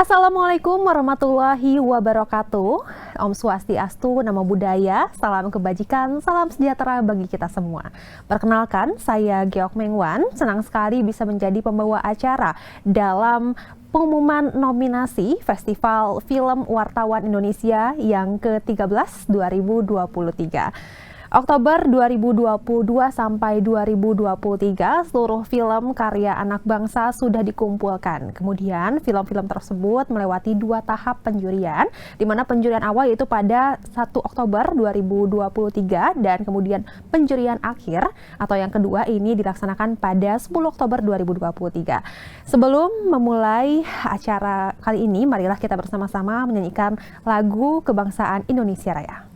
Assalamualaikum warahmatullahi wabarakatuh. Om Swastiastu, Namo Buddhaya, salam kebajikan, salam sejahtera bagi kita semua. Perkenalkan, saya Geok Mengwan, senang sekali bisa menjadi pembawa acara dalam pengumuman nominasi Festival Film Wartawan Indonesia yang ke-13 2023. Oktober 2022 sampai 2023, seluruh film karya anak bangsa sudah dikumpulkan. Kemudian film-film tersebut melewati 2 tahap penjurian, di mana penjurian awal yaitu pada 1 Oktober 2023 dan kemudian penjurian akhir atau yang kedua ini dilaksanakan pada 10 Oktober 2023. Sebelum memulai acara kali ini, marilah kita bersama-sama menyanyikan lagu kebangsaan Indonesia Raya.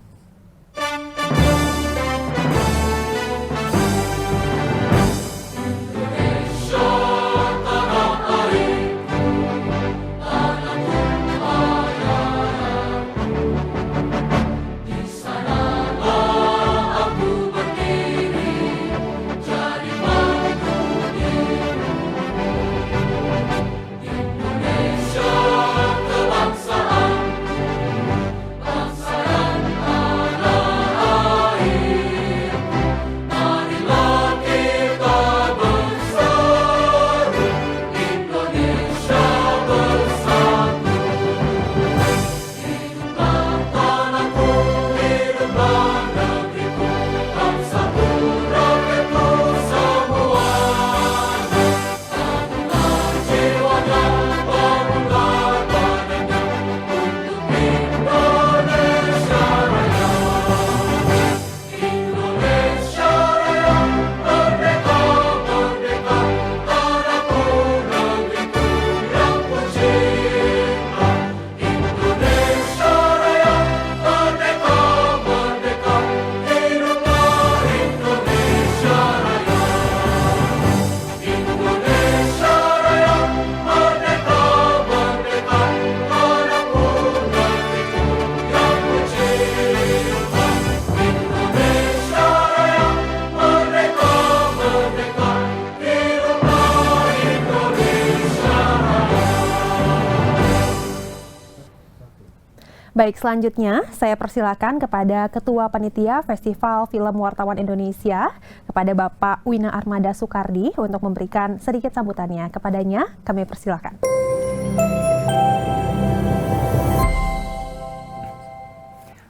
Baik, selanjutnya saya persilakan kepada Ketua Panitia Festival Film Wartawan Indonesia, kepada Bapak Wina Armada Soekardi untuk memberikan sedikit sambutannya. Kepadanya kami persilakan.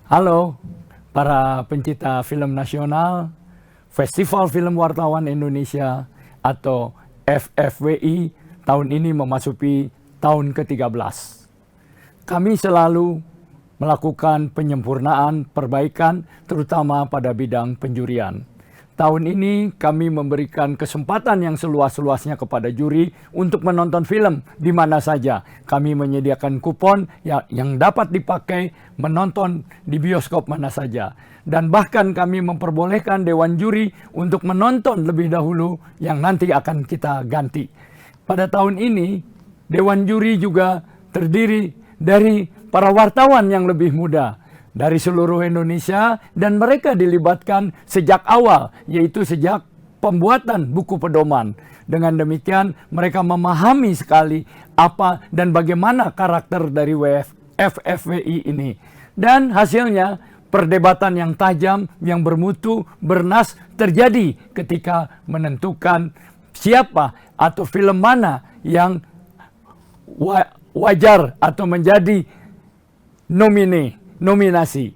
Halo para pencipta film nasional, Festival Film Wartawan Indonesia atau FFWI tahun ini memasuki tahun ke-13. Kami selalu melakukan penyempurnaan, perbaikan, terutama pada bidang penjurian. Tahun ini kami memberikan kesempatan yang seluas-luasnya kepada juri untuk menonton film di mana saja. Kami menyediakan kupon yang dapat dipakai menonton di bioskop mana saja. Dan bahkan kami memperbolehkan Dewan Juri untuk menonton lebih dahulu yang nanti akan kita ganti. Pada tahun ini, Dewan Juri juga terdiri dari para wartawan yang lebih muda dari seluruh Indonesia dan mereka dilibatkan sejak awal, yaitu sejak pembuatan buku pedoman. Dengan demikian mereka memahami sekali apa dan bagaimana karakter dari FFWI ini. Dan hasilnya perdebatan yang tajam, yang bermutu, bernas terjadi ketika menentukan siapa atau film mana yang wajar atau menjadi nominasi.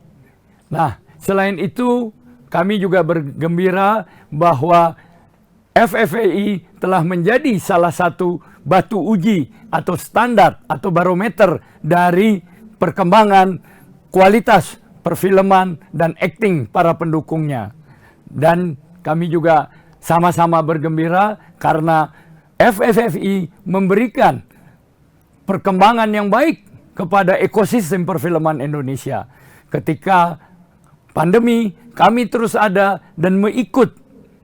Nah, selain itu kami juga bergembira bahwa FFWI telah menjadi salah satu batu uji atau standar atau barometer dari perkembangan kualitas perfilman dan akting para pendukungnya. Dan kami juga sama-sama bergembira karena FFWI memberikan perkembangan yang baik kepada ekosistem perfilman Indonesia. Ketika pandemi, kami terus ada dan mengikut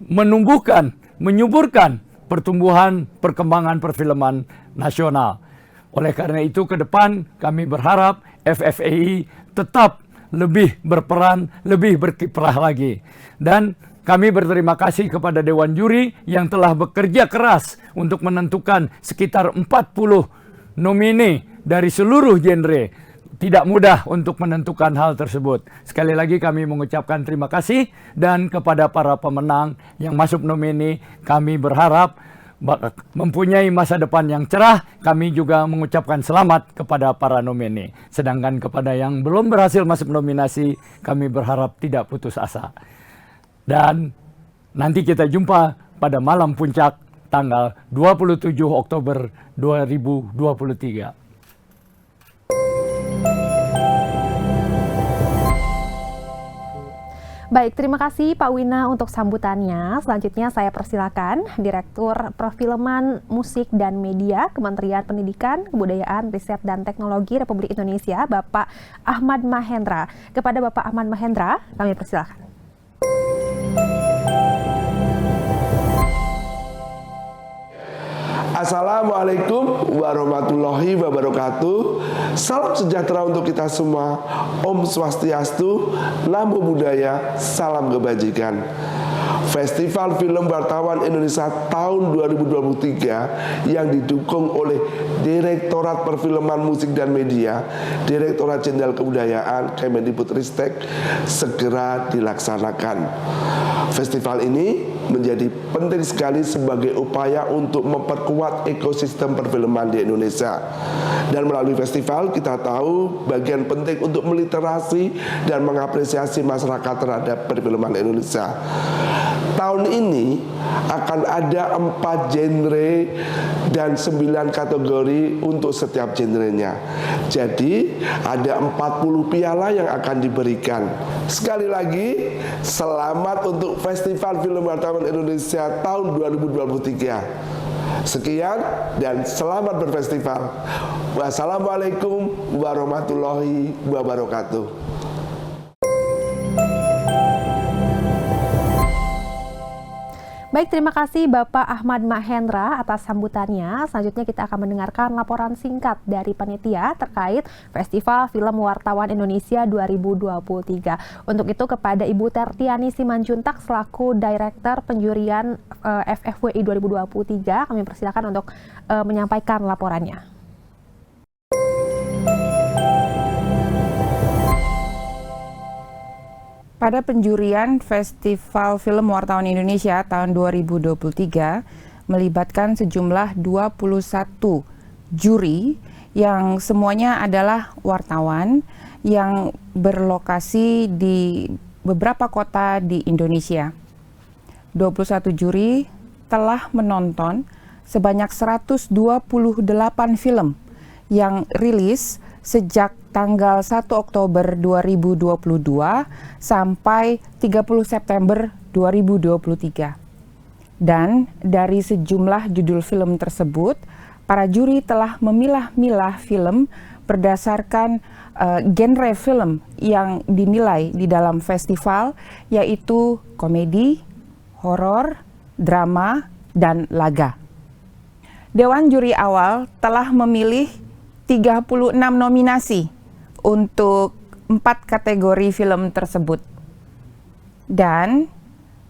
menumbuhkan, menyuburkan pertumbuhan perkembangan perfilman nasional. Oleh karena itu ke depan kami berharap FFWI tetap lebih berperan, lebih berkiprah lagi. Dan kami berterima kasih kepada Dewan Juri yang telah bekerja keras untuk menentukan sekitar 40 nomine dari seluruh genre. Tidak mudah untuk menentukan hal tersebut. Sekali lagi kami mengucapkan terima kasih, dan kepada para pemenang yang masuk nomine, kami berharap mempunyai masa depan yang cerah. Kami juga mengucapkan selamat kepada para nomine. Sedangkan kepada yang belum berhasil masuk nominasi, kami berharap tidak putus asa. Dan nanti kita jumpa pada malam puncak tanggal 27 Oktober 2023. Baik, terima kasih Pak Wina untuk sambutannya. Selanjutnya saya persilakan Direktur Perfilman Musik dan Media Kementerian Pendidikan, Kebudayaan, Riset dan Teknologi Republik Indonesia, Bapak Ahmad Mahendra. Kepada Bapak Ahmad Mahendra, kami persilakan. Assalamualaikum warahmatullahi wabarakatuh. Salam sejahtera untuk kita semua. Om Swastiastu, Namo Buddhaya, salam kebajikan. Festival Film Wartawan Indonesia tahun 2023 yang didukung oleh Direktorat Perfilman Musik dan Media, Direktorat Jenderal Kebudayaan, Kemendikbudristek segera dilaksanakan. Festival ini menjadi penting sekali sebagai upaya untuk memperkuat ekosistem perfilman di Indonesia. Dan melalui festival kita tahu bagian penting untuk meliterasi dan mengapresiasi masyarakat terhadap perfilman Indonesia. Tahun ini akan ada 4 genre dan 9 kategori untuk setiap genrenya. Jadi ada 40 piala yang akan diberikan. Sekali lagi, selamat untuk Festival Film Wartawan Indonesia tahun 2023. Sekian dan selamat berfestival. Wassalamualaikum warahmatullahi wabarakatuh. Baik, terima kasih Bapak Ahmad Mahendra atas sambutannya. Selanjutnya kita akan mendengarkan laporan singkat dari panitia terkait Festival Film Wartawan Indonesia 2023. Untuk itu kepada Ibu Tertiani Simanjuntak selaku Direktur Penjurian FFWI 2023, kami persilakan untuk menyampaikan laporannya. Pada penjurian Festival Film Wartawan Indonesia tahun 2023 melibatkan sejumlah 21 juri yang semuanya adalah wartawan yang berlokasi di beberapa kota di Indonesia. 21 juri telah menonton sebanyak 128 film yang rilis sejak tanggal 1 Oktober 2022 sampai 30 September 2023. Dan dari sejumlah judul film tersebut, para juri telah memilah-milah film berdasarkan genre film yang dinilai di dalam festival, yaitu komedi, horor, drama, dan laga. Dewan juri awal telah memilih 36 nominasi untuk 4 kategori film tersebut. Dan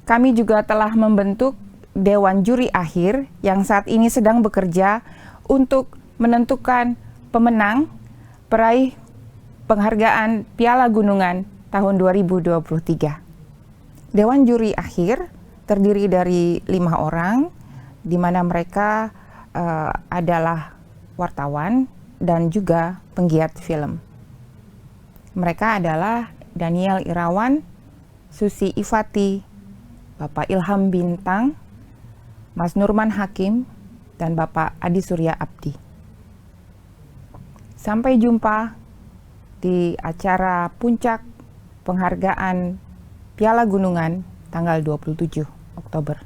kami juga telah membentuk Dewan Juri Akhir yang saat ini sedang bekerja untuk menentukan pemenang peraih penghargaan Piala Gunungan tahun 2023. Dewan Juri Akhir terdiri dari 5 orang, di mana mereka adalah wartawan dan juga penggiat film. Mereka adalah Daniel Irawan, Susi Ifati, Bapak Ilham Bintang, Mas Nurman Hakim, dan Bapak Adi Surya Abdi. Sampai jumpa di acara puncak penghargaan Piala Gunungan tanggal 27 Oktober.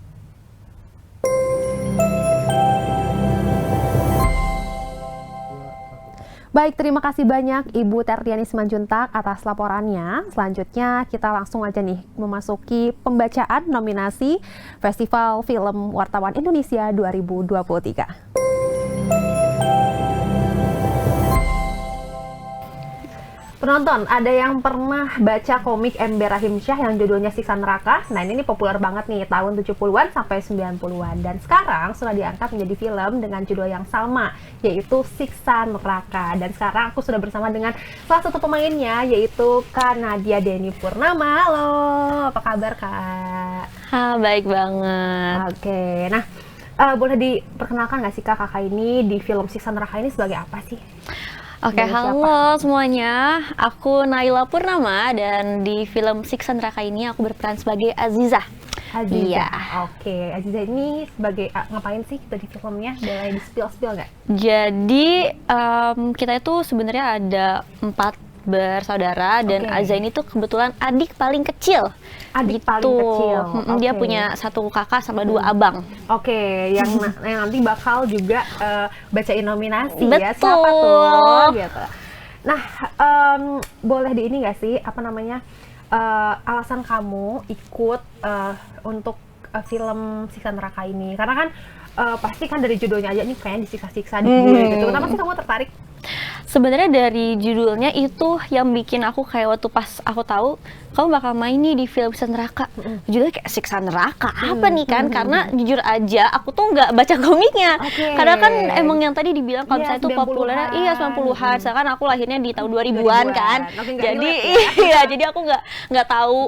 Baik, terima kasih banyak Ibu Tertiani Simanjuntak atas laporannya. Selanjutnya kita langsung aja nih memasuki pembacaan nominasi Festival Film Wartawan Indonesia 2023. Penonton, ada yang pernah baca komik Ember Rahimsyah yang judulnya Siksa Neraka? Nah, ini populer banget nih, tahun 70-an sampai 90-an. Dan sekarang sudah diangkat menjadi film dengan judul yang sama, yaitu Siksa Neraka. Dan sekarang aku sudah bersama dengan salah satu pemainnya, yaitu Kak Nadia Deni Purnama. Halo, apa kabar Kak? Baik banget. Oke, nah boleh diperkenalkan nggak sih kakak ini di film Siksa Neraka ini sebagai apa sih? Oke, Dari halo semuanya. Aku Naila Purnama dan di film Siksa Neraka ini aku berperan sebagai Aziza. Aziza. Iya. Oke, Aziza ini sebagai ngapain sih dari filmnya? Boleh di-spill nggak? Jadi kita itu sebenarnya ada 4 bersaudara dan Oke. Aziza ini tuh kebetulan adik paling kecil. Adik paling kecil. Dia Oke. punya 1 kakak sama 2 abang. Oke, yang nanti bakal juga bacain nominasi ya. Betul. Siapa tuh? Gitu. Nah, boleh di ini nggak sih, apa namanya, alasan kamu ikut untuk film Siksa Neraka ini? Karena kan pasti kan dari judulnya aja nih kayaknya disiksa-siksa di gue gitu. Kenapa sih kamu tertarik? Sebenarnya dari judulnya itu yang bikin aku kayak waktu pas aku tahu kamu bakal main nih di film Siksa Neraka. Judulnya kayak Siksa Neraka apa nih kan? Karena jujur aja aku tuh nggak baca komiknya. Oke. Karena kan emang yang tadi dibilang kalau Iya, misalnya itu populer, 90-an. iya 90-an. Sedangkan aku lahirnya di tahun 2000-an kan. Oke, nggak Jadi relate iya, jadi aku nggak tahu.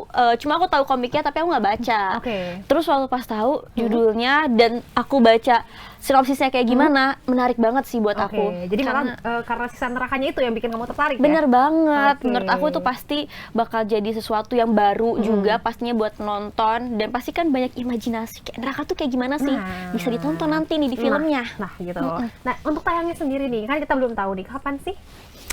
Cuma aku tahu komiknya tapi aku nggak baca. Oke. Terus waktu pas tahu judulnya dan aku baca sinopsisnya kayak gimana, menarik banget sih buat Oke, aku. jadi karena Siksa Nerakanya itu yang bikin kamu tertarik ya? Bener banget, Oke. menurut aku itu pasti bakal jadi sesuatu yang baru juga pastinya buat nonton, dan pasti kan banyak imajinasi kayak neraka tuh kayak gimana sih, Nah. bisa ditonton nanti nih di filmnya. Nah gitu. Nah, untuk tayangnya sendiri nih, kan kita belum tahu nih kapan sih?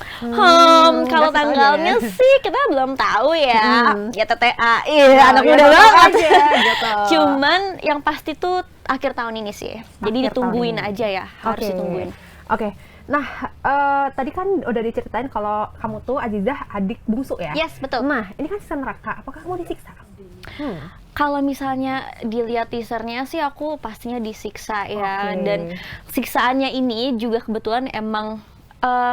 Kalau kasih tahu tanggalnya aja. sih kita belum tahu ya, ya TTA, iya Nah, anak ya muda tahu banget. aja, gitu. Cuman yang pasti tuh akhir tahun ini sih, jadi Akhir ditungguin tahun ini. aja ya, harus Oke. ditungguin. Oke. Nah, tadi kan udah diceritain kalau kamu tuh Azizah adik bungsu ya? Yes, betul. Nah, ini kan Siksa Neraka. Apakah kamu disiksa? Kalau misalnya dilihat teasernya sih aku pastinya disiksa ya, Oke. dan siksaannya ini juga kebetulan emang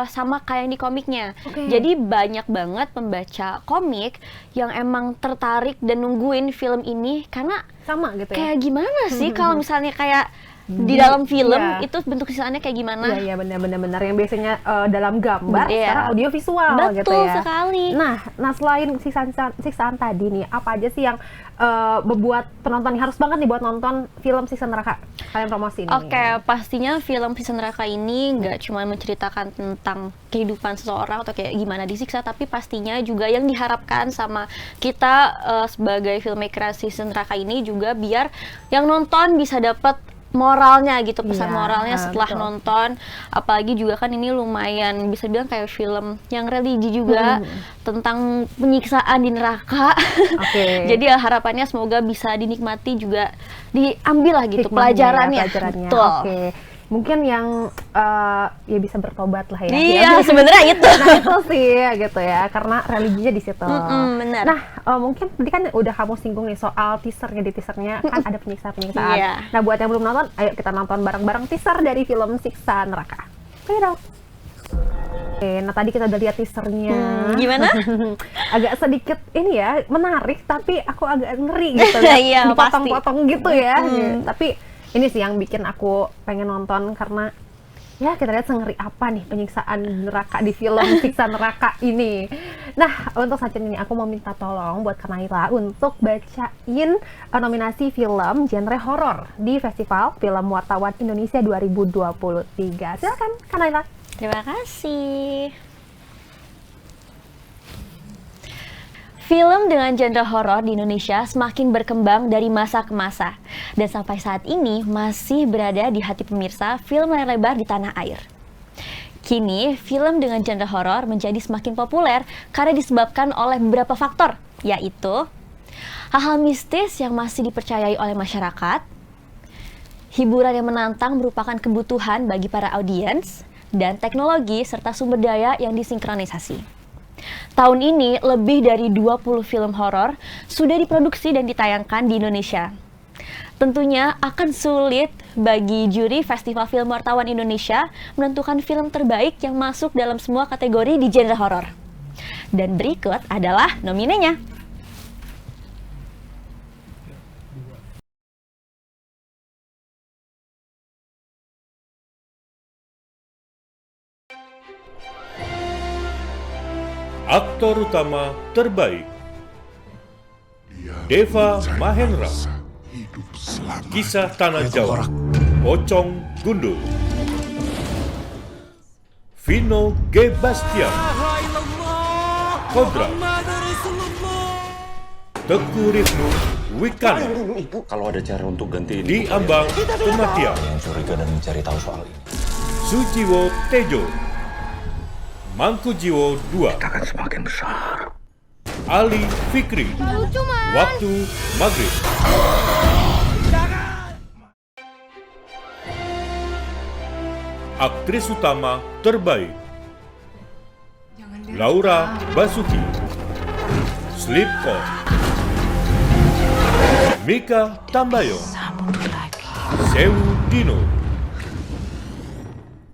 sama kayak yang di komiknya. Oke. Jadi banyak banget pembaca komik yang emang tertarik dan nungguin film ini karena Sama gitu ya? kayak gimana sih kalau misalnya kayak di dalam film Iya. itu bentuk siksaannya kayak gimana? Iya, benar-benar yang biasanya dalam gambar, Iya. sekarang audio visual gitu Betul ya. sekali. Nah selain siksaan tadi nih, apa aja sih yang membuat penonton harus banget nih buat nonton film Siksa Neraka? Kalian promosi ini. Oke, pastinya film Siksa Neraka ini nggak cuma menceritakan tentang kehidupan seseorang atau kayak gimana disiksa, tapi pastinya juga yang diharapkan sama kita sebagai filmmaker Siksa Neraka ini juga biar yang nonton bisa dapat moralnya gitu, pesan Iya, moralnya setelah betul. nonton. Apalagi juga kan ini lumayan bisa bilang kayak film yang religi juga tentang penyiksaan di neraka. Oke. Jadi ya harapannya semoga bisa dinikmati juga, diambil lah gitu Hikmahnya ya, pelajarannya. pelajarannya. Betul. Oke. Mungkin yang ya bisa bertobat lah ya. Iya, sebenarnya itu. Nah itu sih gitu ya, karena religinya di situ. Benar. Nah mungkin tadi kan udah kamu singgung nih soal teasernya, di teasernya kan ada penyiksaan. Iya. Nah buat yang belum nonton, ayo kita nonton bareng-bareng teaser dari film Siksa Neraka. Oke dong. Oke, nah tadi kita udah lihat teasernya. Gimana? Agak sedikit ini ya, menarik, tapi aku agak ngeri gitu ya. Iya, Dipotong-potong gitu ya. Tapi ini sih yang bikin aku pengen nonton, karena ya kita lihat sengeri apa nih penyiksaan neraka di film Siksa Neraka ini. Nah, untuk saat ini aku mau minta tolong buat Kak Naila untuk bacain nominasi film genre horor di Festival Film Wartawan Indonesia 2023. Silakan Kak Naila. Terima kasih. Film dengan genre horor di Indonesia semakin berkembang dari masa ke masa, dan sampai saat ini masih berada di hati pemirsa film layar lebar di tanah air. Kini, film dengan genre horor menjadi semakin populer karena disebabkan oleh beberapa faktor, yaitu hal-hal mistis yang masih dipercayai oleh masyarakat, hiburan yang menantang merupakan kebutuhan bagi para audiens, dan teknologi serta sumber daya yang disinkronisasi. Tahun ini, lebih dari 20 film horor sudah diproduksi dan ditayangkan di Indonesia. Tentunya akan sulit bagi juri Festival Film Wartawan Indonesia menentukan film terbaik yang masuk dalam semua kategori di genre horor. Dan berikut adalah nominenya. Aktor utama terbaik Deva Mahendra, Kisah Tanah Jawa, Pocong Gundul. Vino G. Bastian, Kodrat. Teguh Rifnu Wikana, Kalau ada cara untuk gantiin Di Ambang Kematian. yang curiga dan mencari tahu soal ini. Sujiwo Tejo, Mangkujiwo II. Akan semakin besar. Ali Fikri, Waktu Maghrib. Aktris utama terbaik Laura Basuki, Sleep Call. Mika Tambayong, Sewu Dino.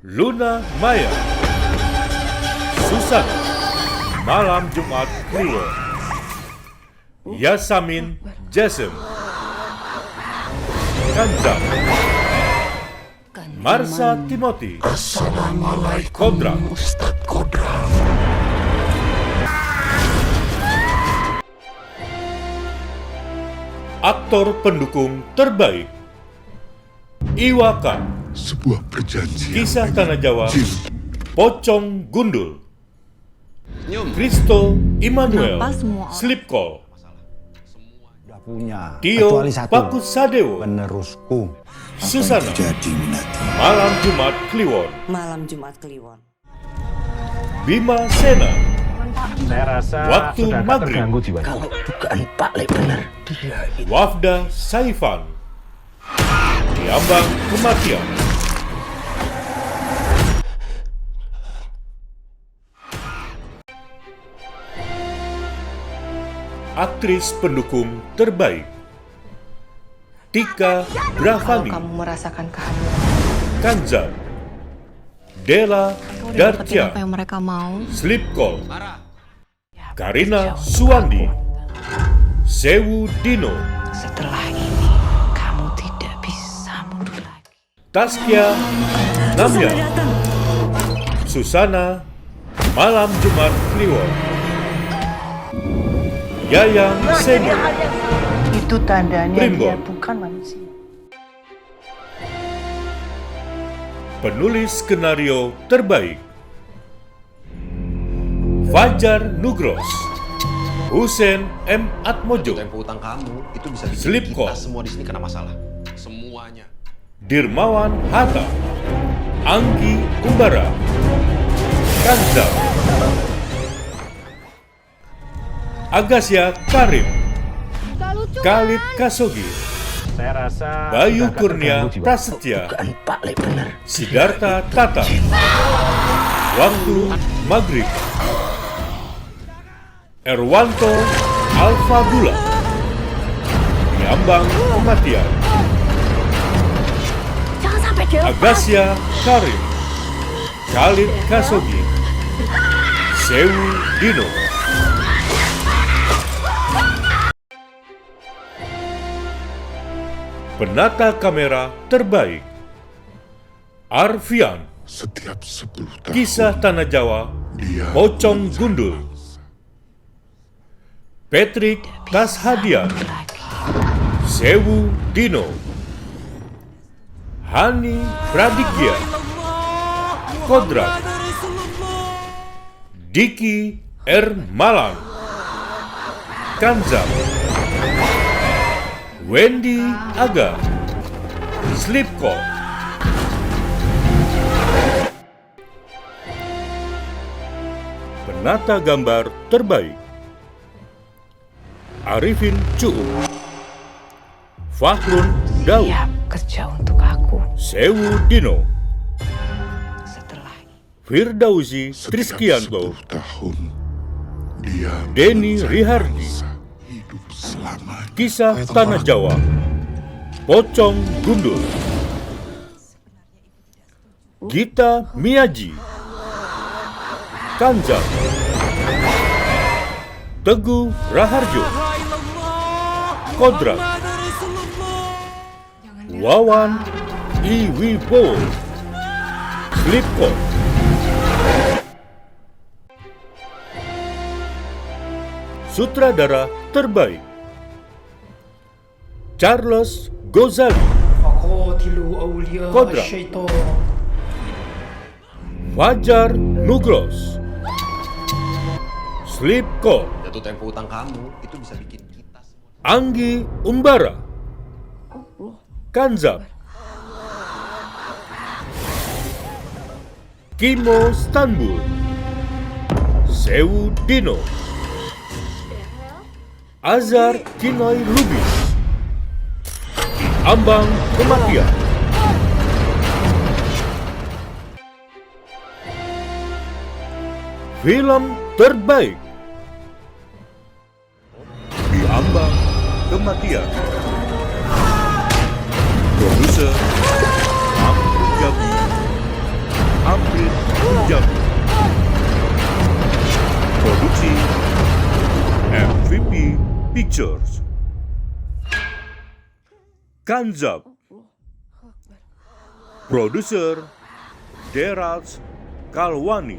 Luna Maya, Susan, Malam Jumat Kliwon. Yasamin Jasem, Kanza, Marsha Timothy, Kodrat. Aktor pendukung terbaik Iwaka, Sebuah perjanjian Kisah Tanah Jawa, Jin. Pocong Gundul. Kristo Immanuel, Sleep Call. Punya Tio kecuali satu, Pakus Sadewo, penerusku. Susana, Jadi Minati. Malam Jumat Kliwon. Malam Jumat Kliwon. Bima Sena, Saya rasa Waktu sudah agak Maghrib. terganggu jiwanya. Kalau dugaan Pak Le benar, dia itu Wafda Saifan, Diambang Kematian. Aktris pendukung terbaik Tika Bravani, Kamu merasakan kehadiran. Kanza, Della Dartia, Apa yang mereka mau? Sleep Call. Karina Suwandi, Sewu Dino. Setelah ini, kamu tidak bisa mundur lagi. Taskia Namya, Susana, Malam Jumat Kliwon. Yayang Senior, Itu tandanya Primbon. bukan manusia. Penulis skenario terbaik Fajar Nugros, Hussein M. Atmojo, Tempo utang kamu itu bisa bikin Sleep kita Call. semua di sini kena masalah. Semuanya. Dirmawan Hatta, Anggi Umbara, Kanza, Agasya Karim, Khalid Kasogi, Saya rasa Bayu sudah agak Kurnia terganggu jiwanya. Prasetya, dugaan Pak Le benar. Siddhartha Tata. Waktu Maghrib. Erwanto Alfabula, Diambang Kematian. Agasya Karim, Khalid Kasogi, Sewu Dino. Penata kamera terbaik Arfian, Setiap 10 tahun Kisah Tanah Jawa, dia Pocong Gundul. Patrick Kashadian, Sewu Dino. Hani Pradigya, Kodrat. Diki R. Malan, Kanza. Wendy Aga, Sleep Call. Penata gambar terbaik Arifin Cuung, Fahrun Daud, Kerja untuk aku. Sewu Dino, Setelah ini. Firdausi setiap Triskianto, 10 tahun dia Denny mencari Rihardi, bangsa hidup selamanya. Kisah Tanah Jawa, Pocong Gundul. Gita Miyaji, Kanza, Teguh Raharjo, Kodrat, Wawan Iwibowo, Slipknot, sutradara terbaik Charles Ghazali, Kodrat, Fajar Nugros, Slipknot, Jatuh tempo utang kamu itu bisa bikin kita semua. Anggi Umbara, Kanzab, Kimo Stanbul, Sewu Dino, Azhar Kinoy Lubis, Ambang Kematian, film terbaik Di Ambang Kematian, produser Amrit Punjabi, produksi MVP Pictures, Kanzab, produser Deraj Kalwani,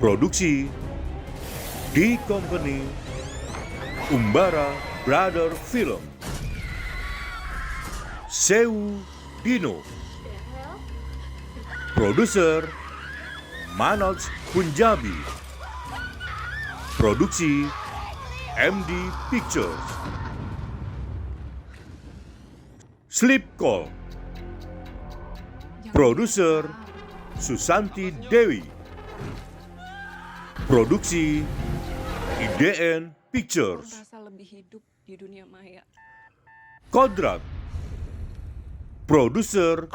produksi D Company Umbara Brother Film, Sewu Dino, produser Manoj Punjabi, produksi MD Pictures, Slipknot, produser Susanti Dewi, produksi IDN Pictures, Kodrat, produser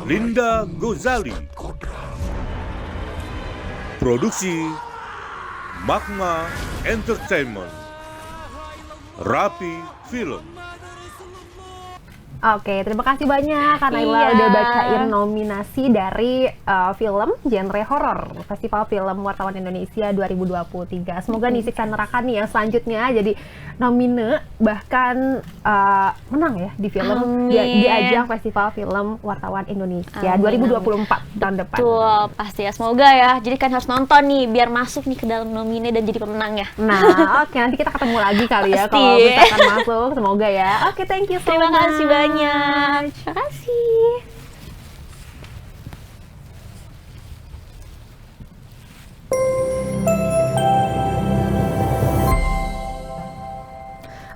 Linda Ghazali, produksi Magma Entertainment, Rapi Film. Oke, terima kasih banyak Kak Naila udah bacain nominasi dari film genre horor Festival Film Wartawan Indonesia 2023. Semoga nih si Neraka nih yang selanjutnya jadi nomine bahkan menang ya di film di ajang Festival Film Wartawan Indonesia 2024 tahun depan. Betul, pasti ya. Semoga ya. Jadi kan harus nonton nih biar masuk nih ke dalam nomine dan jadi pemenang ya. Nah, oke nanti kita ketemu lagi kali ya kalau misalkan masuk. Semoga ya. Oke, thank you so Terima much. kasih banyak. Terima kasih.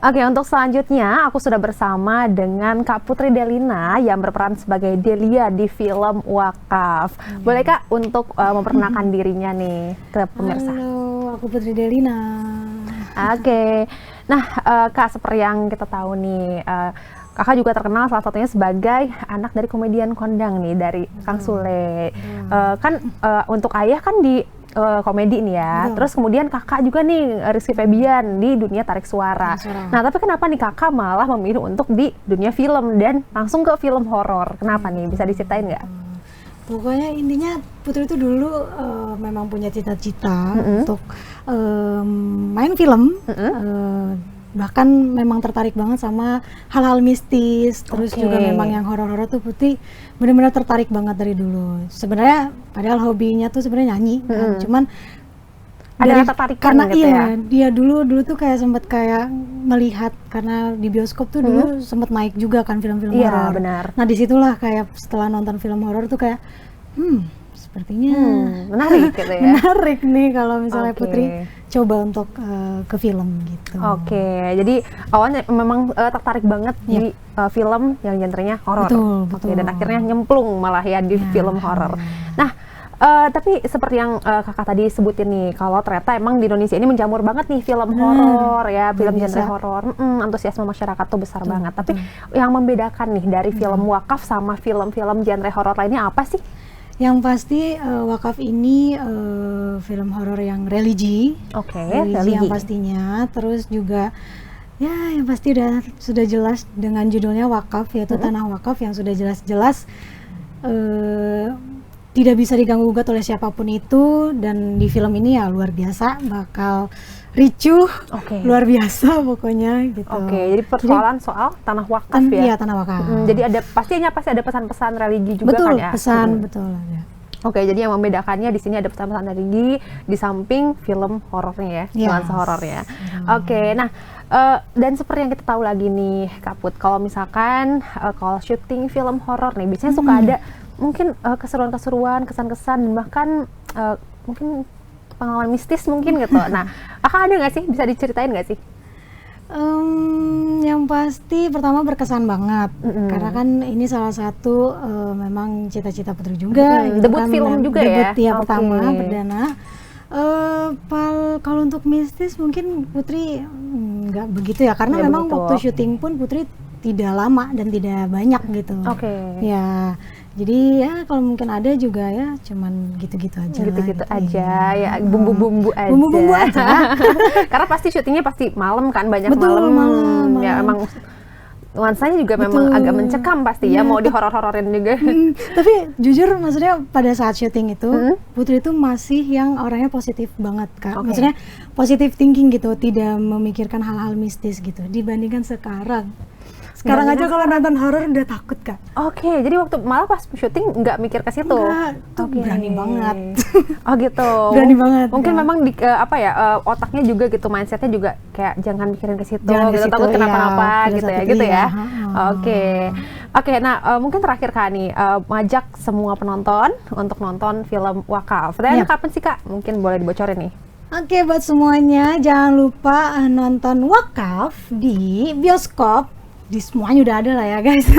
Oke, untuk selanjutnya aku sudah bersama dengan Kak Putri Delina yang berperan sebagai Delia di film Wakaf. Boleh Kak untuk memperkenalkan dirinya nih ke pemirsa? Halo, aku Putri Delina. Oke, nah Kak seperti yang kita tahu nih, Kakak juga terkenal salah satunya sebagai anak dari komedian kondang nih dari Kang Sule. Kan untuk ayah kan di komedi nih ya. Terus kemudian kakak juga nih Rizky Febian di dunia tarik suara. Nah, tapi kenapa nih kakak malah memilih untuk di dunia film dan langsung ke film horor? Kenapa nih? Bisa diceritain nggak? Pokoknya intinya Putri itu dulu memang punya cita-cita untuk main film. Bahkan memang tertarik banget sama hal-hal mistis, terus juga memang yang horor-horor tuh Putri benar-benar tertarik banget dari dulu. Sebenarnya padahal hobinya tuh sebenarnya nyanyi, kan? Cuman ada tertarikan karena gitu ya? dia dulu tuh kayak sempat kayak melihat karena di bioskop tuh dulu sempat naik juga kan film-film horor. Iya, benar. Nah disitulah kayak setelah nonton film horor tuh kayak sepertinya menarik gitu ya. Menarik nih kalau misalnya Putri coba untuk ke film gitu. Oke, jadi awalnya memang tertarik banget di film yang genrenya horor. Betul. Dan akhirnya nyemplung malah ya di film horor. Nah, tapi seperti yang kakak tadi sebutin nih, kalau ternyata emang di Indonesia ini menjamur banget nih film horor ya, film genre horor. Antusiasme masyarakat tuh besar banget. Tapi yang membedakan nih dari film Wakaf sama film-film genre horor lainnya apa sih? Yang pasti Wakaf ini film horor yang religi. Religi yang pastinya. Terus juga ya yang pasti sudah jelas dengan judulnya Wakaf, yaitu tanah wakaf yang sudah jelas-jelas tidak bisa diganggu-gugat oleh siapapun itu, dan di film ini ya luar biasa, bakal ricuh, luar biasa pokoknya gitu. Jadi persoalan soal tanah wakaf ya? Iya, tanah wakaf. Jadi pasti ada pesan-pesan religi juga betul, kan ya? Pesan, betul. Ya. Jadi yang membedakannya di sini ada pesan-pesan religi di samping film horornya ya, nuansa horornya. Nah dan seperti yang kita tahu lagi nih Kak Put, kalau misalkan kalau syuting film horor nih biasanya suka ada mungkin keseruan-keseruan, kesan-kesan, dan bahkan mungkin pengalaman mistis mungkin gitu. Nah, Kakak ada nggak sih, bisa diceritain nggak sih? Yang pasti pertama berkesan banget, karena kan ini salah satu memang cita-cita Putri juga. Debut kan, film juga ya? Debut ya, pertama, perdana. Kalau untuk mistis mungkin Putri nggak begitu ya, karena memang waktu syuting pun Putri tidak lama dan tidak banyak gitu. Ya, jadi ya kalau mungkin ada juga ya cuman gitu-gitu aja. Gitu-gitu aja ya, bumbu-bumbu aja. Bumbu-bumbu aja. Karena pasti syutingnya pasti malam kan, banyak malam. Ya emang nuansanya juga memang agak mencekam pasti ya, mau dihoror-hororin juga. Tapi jujur maksudnya pada saat syuting itu Putri itu masih yang orangnya positif banget Kak. Maksudnya positive thinking gitu, tidak memikirkan hal-hal mistis gitu dibandingkan sekarang. Sekarang aja kalau nonton horor udah takut Kak. Jadi waktu malah pas syuting nggak mikir ke situ. Enggak, tuh berani banget. Gitu. Berani banget. Mungkin memang di otaknya juga gitu, mindsetnya juga kayak jangan mikirin ke situ, gitu, takut kenapa-napa gitu ya. Nah mungkin terakhir Kak nih, ngajak semua penonton untuk nonton film Wakaf. Tapi kapan sih Kak? Mungkin boleh dibocorin nih. Buat semuanya jangan lupa nonton Wakaf di bioskop. Di semuanya udah ada lah ya guys.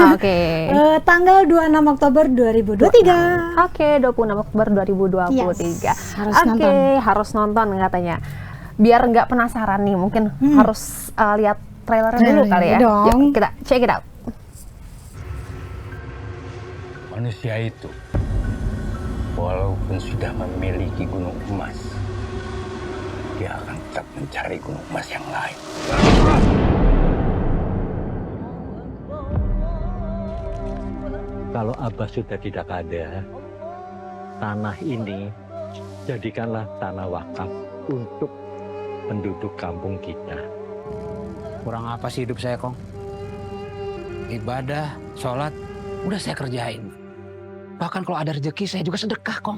Tanggal 26 Oktober 2023. 26 Oktober 2023. Harus nonton katanya. Biar nggak penasaran nih, mungkin harus lihat trailernya dulu kali ya. Yuk, kita check it out. Manusia itu, walaupun sudah memiliki gunung emas, dia akan tetap mencari gunung emas yang lain. Kalau Abah sudah tidak ada, tanah ini jadikanlah tanah wakaf untuk penduduk kampung kita. Kurang apa sih hidup saya, Kong? Ibadah, sholat, udah saya kerjain. Bahkan kalau ada rezeki, saya juga sedekah, Kong.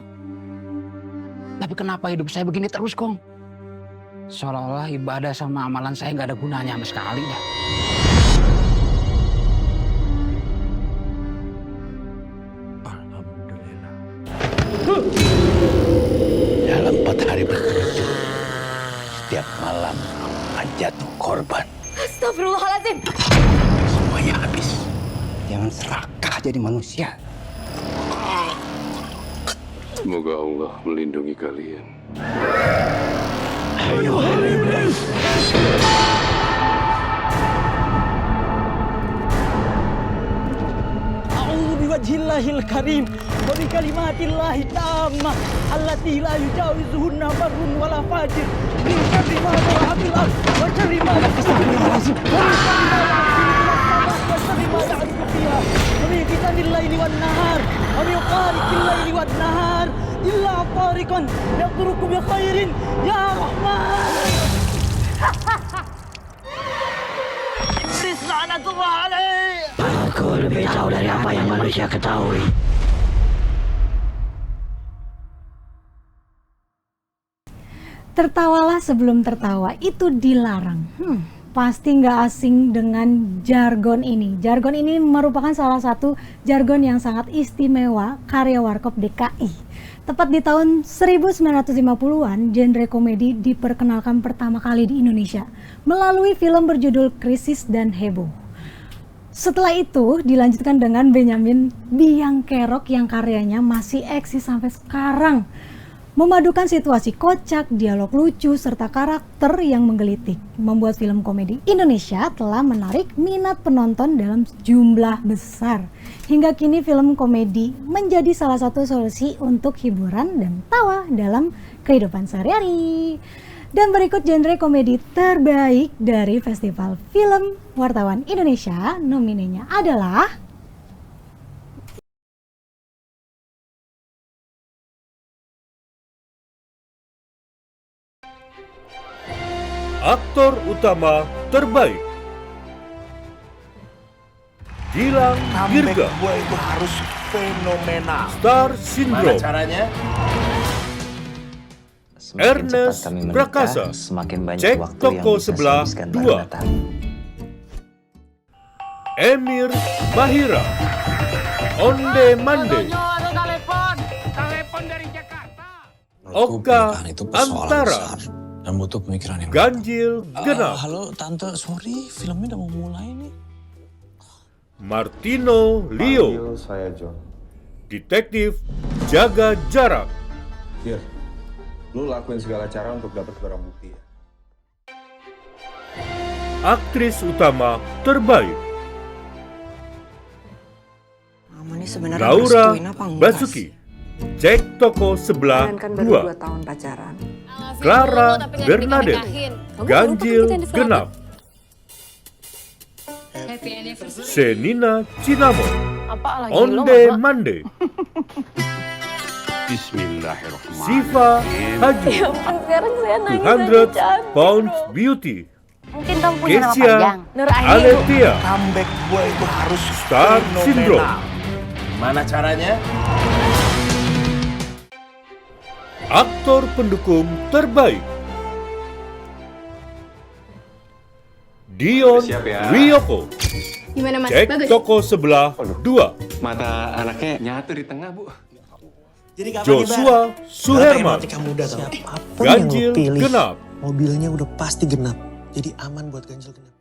Tapi kenapa hidup saya begini terus, Kong? Seolah-olah ibadah sama amalan saya nggak ada gunanya sama sekali dah. Dalam 4 hari berturut-turut, setiap malam akan jatuh korban. Astagfirullahaladzim. Semuanya habis. Jangan serakah jadi manusia. Semoga Allah melindungi kalian. Ayo, Ibrahim. Wajhillahil karim wa bi kalimatillahi tammah allati la yujawizuhunna barrun wala fajir min syarri ma habil ard wa syarri ma astagfirullahalazim wa syarri ma ya'rifu fiha wa bi fitanil laili wan nahar wa bi qariqil laili wan nahar illa tariqan yaqruku bi khairin ya rahman Iblis la'natullah alaih. Aku lebih tahu dari apa yang manusia ketahui. Tertawalah sebelum tertawa, itu dilarang. Pasti nggak asing dengan jargon ini. Jargon ini merupakan salah satu jargon yang sangat istimewa karya Warkop DKI. Tepat di tahun 1950-an, genre komedi diperkenalkan pertama kali di Indonesia melalui film berjudul Krisis dan Heboh. Setelah itu dilanjutkan dengan Benyamin Biang Kerok yang karyanya masih eksis sampai sekarang. Memadukan situasi kocak, dialog lucu, serta karakter yang menggelitik. Membuat film komedi Indonesia telah menarik minat penonton dalam jumlah besar. Hingga kini film komedi menjadi salah satu solusi untuk hiburan dan tawa dalam kehidupan sehari-hari. Dan berikut genre komedi terbaik dari Festival Film Wartawan Indonesia. Nominenya adalah Aktor utama terbaik Gilang Girga. Gue itu harus fenomenal. Star Syndrome. Gimana caranya? Ernest Prakasa. Cek toko sebelah 2. Emir Mahira. Onde Mande. Oka Antara. Dan butuh pemikiran yang Ganjil Genap. halo tante, sorry filmnya udah mau mulai nih. Martino Leo. Saya John. Detektif Jaga Jarak. Gir, lu lakuin segala cara untuk dapat barang bukti ya. Aktris utama terbaik Mama ini sebenarnya Laura restuin apa enggak Basuki. Cek toko sebelah Kalian kan baru 2. 2 tahun pacaran. Clara Bernadette. Ganjil Genap. Senina Cinamon. Onde Mande. Bismillahirrahmanirrahim. Siva Haji. Ya ampun, sekarang saya nangis 200 aja, pounds beauty. Mungkin kamu punya nama Kezia panjang. Nur Aini. Aletia. Comeback gue itu harus Star fenomenal. Syndrome. Gimana caranya? Aktor pendukung terbaik Dion Siap ya. Wiyoko. Gimana Mas? Cek Bagus? toko sebelah 2. Mata anaknya nyatu di tengah, Bu. Jadi kapan Joshua Suherman. Ganjil Genap. Mobilnya udah pasti genap. Jadi aman buat ganjil genap.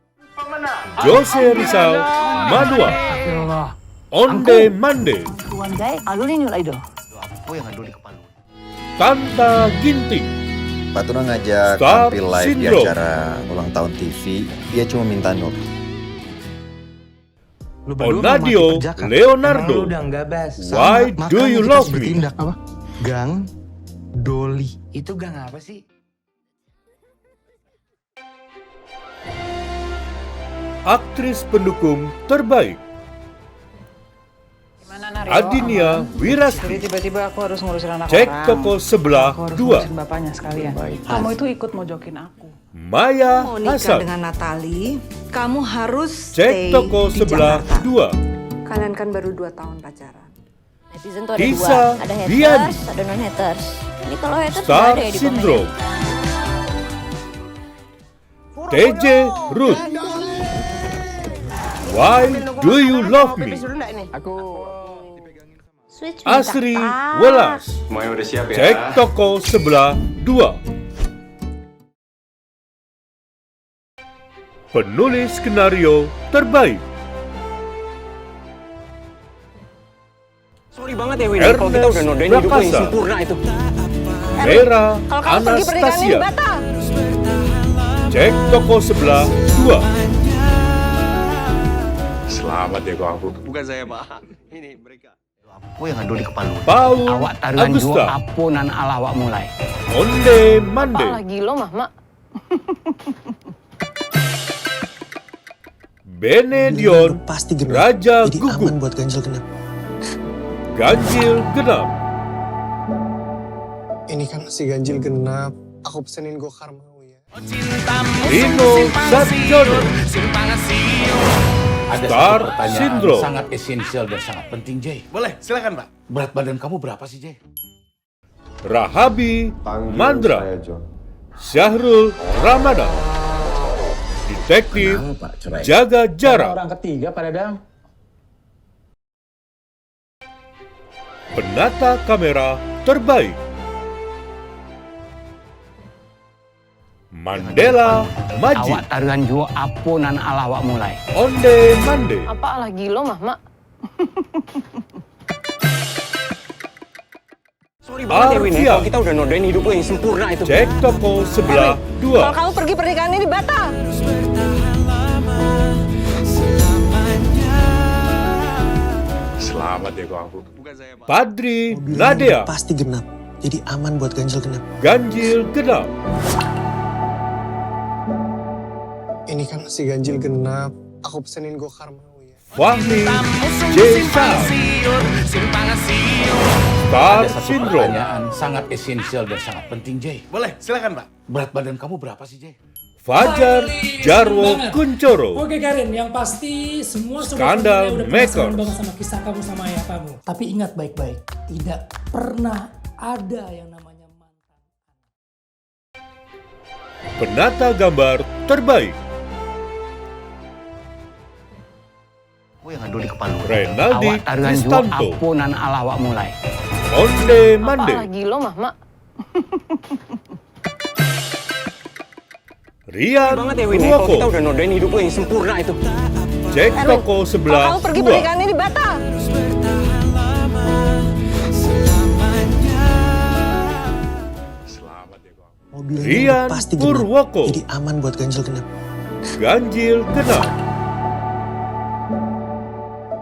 Jose Rizal Madua. Onde Mande. Tuan Jai, alulin yuk itu. Apa yang adu di kepala? Tanta Ginting. Pak Tuna ngajak Star tampil live di Syndrome. acara ulang tahun TV. Dia cuma minta Nur. Onadio Leonardo. Why do you love me? Apa? Gang Doli. Itu gang apa sih? Aktris pendukung terbaik Adinia Wirasti. Jadi tiba-tiba aku harus ngurusin anak Cek orang. toko sebelah Aku harus 2. ngurusin bapaknya sekalian. Kamu itu ikut mojokin aku. Maya Mau nikah Hasan. dengan Natali, kamu harus Cek stay toko di sebelah Jakarta. 2. Kalian kan baru 2 tahun pacaran. Netizen tuh ada Tisa 2, ada Dian. haters, ada non haters. Ini kalau haters nggak Star ada ya di Syndrome. komen. TJ Ruth. Why do you love me? Switch Asri minta Welas. Semuanya udah siap ya. Cek toko sebelah 2. Penulis skenario terbaik Sorry banget ya Winnie, kalau kita udah nodain hidup lo yang Prakasa. sempurna itu. Vera Kalau kamu pergi pernikahan ini Anastasia. batal. Cek toko sebelah 2. Selamat ya kau aku. Bukan saya, Pak. Ini mereka. Apa yang adu di kepala? Paul Awak taruhan Agusta. jua apunan ala awak mulai. Onde Mande. Lagi lo mah, Mak. Benedion Pasti genap. Raja Jadi Gugu. aman buat ganjil genap. Ganjil Genap. Ini kan si ganjil genap. Aku pesenin gokar mau ya. Rino Satjono. Ada Star satu pertanyaan Syndrome. sangat esensial dan sangat penting, Jay. Boleh, silakan Pak. Berat badan kamu berapa sih, Jay? Rahabi Mandra. Saya John. Syahrul Ramadan. Detektif Jaga Jarak. Orang ketiga Pak Dadang. Penata kamera terbaik Mandela Majid. Awak taruhan jua apunan ala awak mulai. Onde Mande. Apa lagi lo mah, Mak? Sorry banget ya Winnie, Arfian. kalau kita udah nodain hidup lo yang sempurna itu. Cek toko sebelah 2. Kalau kamu pergi pernikahan ini batal. Selamat ya kau aku. Bukan saya, Pak. Padri Mobilnya Nadia. udah pasti genap. Jadi aman buat ganjil genap. Ganjil Genap. Ini kan si ganjil genap. Aku pesenin gokar mau ya. Fahmi J. Shah. Star Ada satu Syndrome. pertanyaan sangat esensial dan sangat penting, Jay. Boleh, silakan Pak. Berat badan kamu berapa sih, Jay? Fajar Jarwo Kuncoro. Oke Karen, yang pasti semua Skandal udah Makers. penasaran banget sama kisah kamu sama ayah kamu. Tapi ingat baik-baik, tidak pernah ada yang namanya Penata gambar terbaik. Aku yang ngandung di kepala lu. Renaldi Awak taruhan jua Kristanto. apunan ala awak mulai. Onde Mande. lagi lo mah, Mak? Rian Banget ya Win, kalau kita Purwoko. udah nodain hidup lo yang sempurna itu. Cek toko sebelah Kalau kamu pergi 2. pernikahan ini batal. Mobil ini Rian pasti genap. Purwoko. Jadi aman buat ganjil genap. Ganjil genap.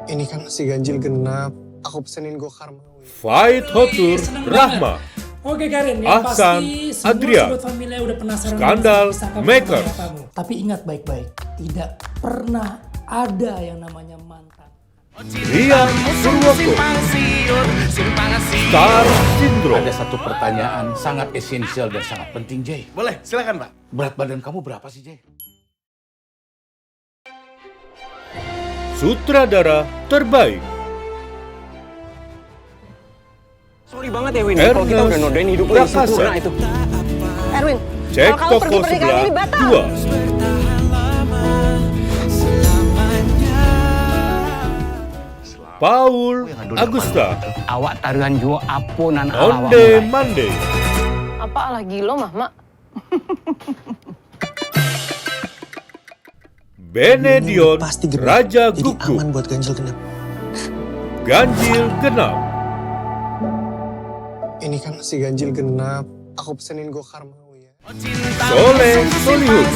Ini kan si ganjil genap. Aku pesenin gokar mau. Fight Hotur Rahma. Oke Karen, yang Ahsan pasti semua Adrian. sobat familia udah penasaran Skandal banget sama kisah kamu Makers. sama ayah kamu. Tapi ingat baik-baik, tidak pernah ada yang namanya mantan. Rian Purwoko. Star Syndrome. Ada satu pertanyaan sangat esensial dan sangat penting, Jay. Boleh, silakan, Pak. Berat badan kamu berapa sih, Jay? Sutradara terbaik. Sorry banget ya Win, kalau kita udah nodain hidup lo yang Prakasa. sempurna itu. Erwin, Cek kalau kamu toko pergi pernikahan sebelah ini batal. 2. Paul Agusta. Awak taruhan jua apunan ala awak Onde mulai. Mande. Apa lagi lo mah, Mak? Benedion Pasti genap. Raja Jadi Gugu. aman buat ganjil genap. Ganjil genap. Ini kan si ganjil genap. Aku pesenin gokar mau ya. Soleh Solihun.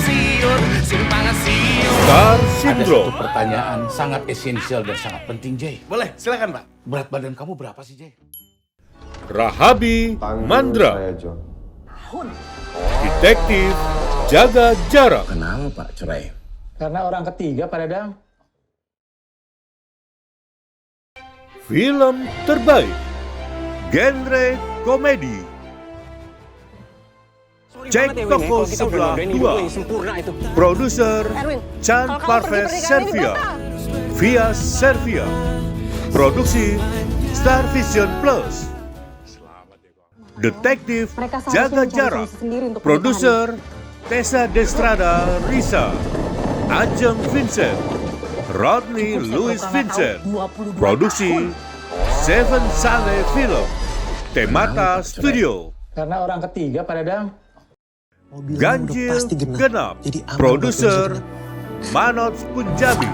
Star Ada satu Syndrome. pertanyaan sangat esensial dan sangat penting, Jay. Boleh, silakan, Pak. Berat badan kamu berapa sih, Jay? Rahabi Mandra. Saya, John. Detektif Jaga Jarak. Kenapa, Pak, cerai? Karena orang ketiga Pak Dadang. Film terbaik. Genre komedi. Cek Banget ya, Win, toko kalau kita udah sebelah nodain hidup lo 2. yang sempurna itu. Produser Erwin, Chan kalau kamu pergi Parves pernikahan ini Servia. batal. Via Servia. Produksi Star Vision Plus. Detektif Jaga Jarak. Produser Tessa Destrada Risa. Ajeng Vincent. Rodney Louis Vincent. Produksi Seven Sale Film. Temata Studio. Karena orang ketiga Pak Dadang. Ganjil pasti genap. Genap. Jadi aman Produser buat ganjil Manoj Punjabi.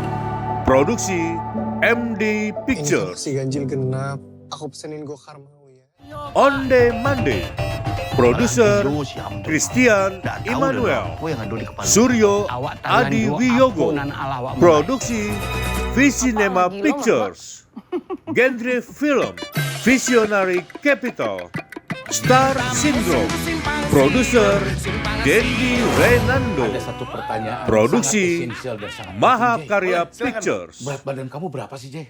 Produksi MD Ini kan Pictures. si ganjil genap. Aku pesenin gokar mau ya. Onde Mande. Produser Christian Immanuel. Aku yang ngandung di kepala lu. Suryo Awak taruhan Adi jua Wiyogo. apunan ala awak mulai. Produksi Visinema lagi lo, Pictures. Genre Film Visionary Capital. Star Syndrome. Produser Dendi Renando. Ada satu pertanyaan Produksi sangat esensial dan sangat penting, Jay. Mahakarya Boleh, silakan. Pictures. Berat badan kamu berapa sih, Jay?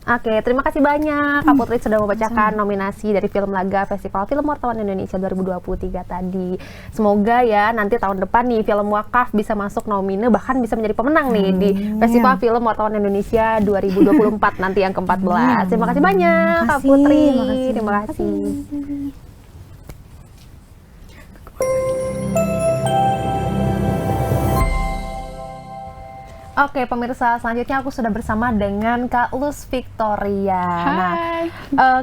Oke, terima kasih banyak Kak Putri sudah membacakan nominasi dari film laga Festival Film Wartawan Indonesia 2023 tadi. Semoga ya nanti tahun depan nih film Wakaf bisa masuk nomine, bahkan bisa menjadi pemenang nih di Festival Film Wartawan Indonesia 2024 nanti yang ke-14. Terima kasih banyak Kak Putri. Terima kasih. Oke, pemirsa, selanjutnya aku sudah bersama dengan Kak Luz Victoria. Nah,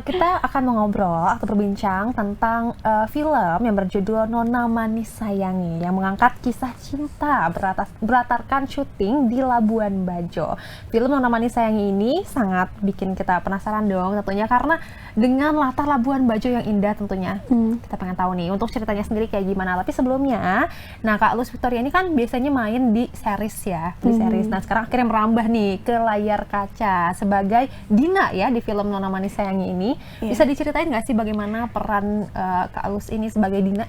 kita akan mengobrol atau berbincang tentang film yang berjudul Nona Manis Sayangi yang mengangkat kisah cinta beratarkan syuting di Labuan Bajo. Film Nona Manis Sayangi ini sangat bikin kita penasaran dong tentunya karena dengan latar Labuan Bajo yang indah tentunya. Kita pengen tahu nih untuk ceritanya sendiri kayak gimana. Tapi sebelumnya, nah Kak Luz Victoria ini kan biasanya main di series ya, di series. Nah sekarang akhirnya merambah nih ke layar kaca sebagai Dina ya di film Nona Manis Sayangi ini. Bisa diceritain nggak sih bagaimana peran Kak Luz ini sebagai Dina?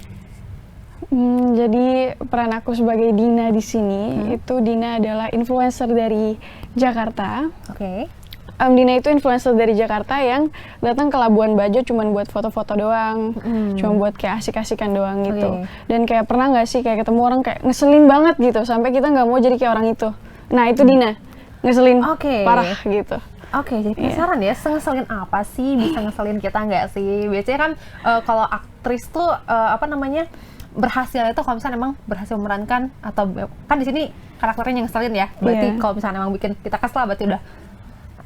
Jadi peran aku sebagai Dina di sini itu Dina adalah influencer dari Jakarta. Oke. Dina itu influencer dari Jakarta yang datang ke Labuan Bajo cuman buat foto-foto doang, cuma buat kayak asik-asikan doang gitu. Dan kayak pernah nggak sih kayak ketemu orang kayak ngeselin banget gitu, sampai kita nggak mau jadi kayak orang itu. Nah itu Dina, ngeselin parah gitu. Oke, jadi penasaran ya, ngeselin apa sih, bisa ngeselin kita nggak sih? Biasanya kan kalau aktris tuh berhasil itu kalau misalnya emang berhasil memerankan atau kan di sini karakternya yang ngeselin ya. Berarti kalau misalnya emang bikin kita kesel berarti udah.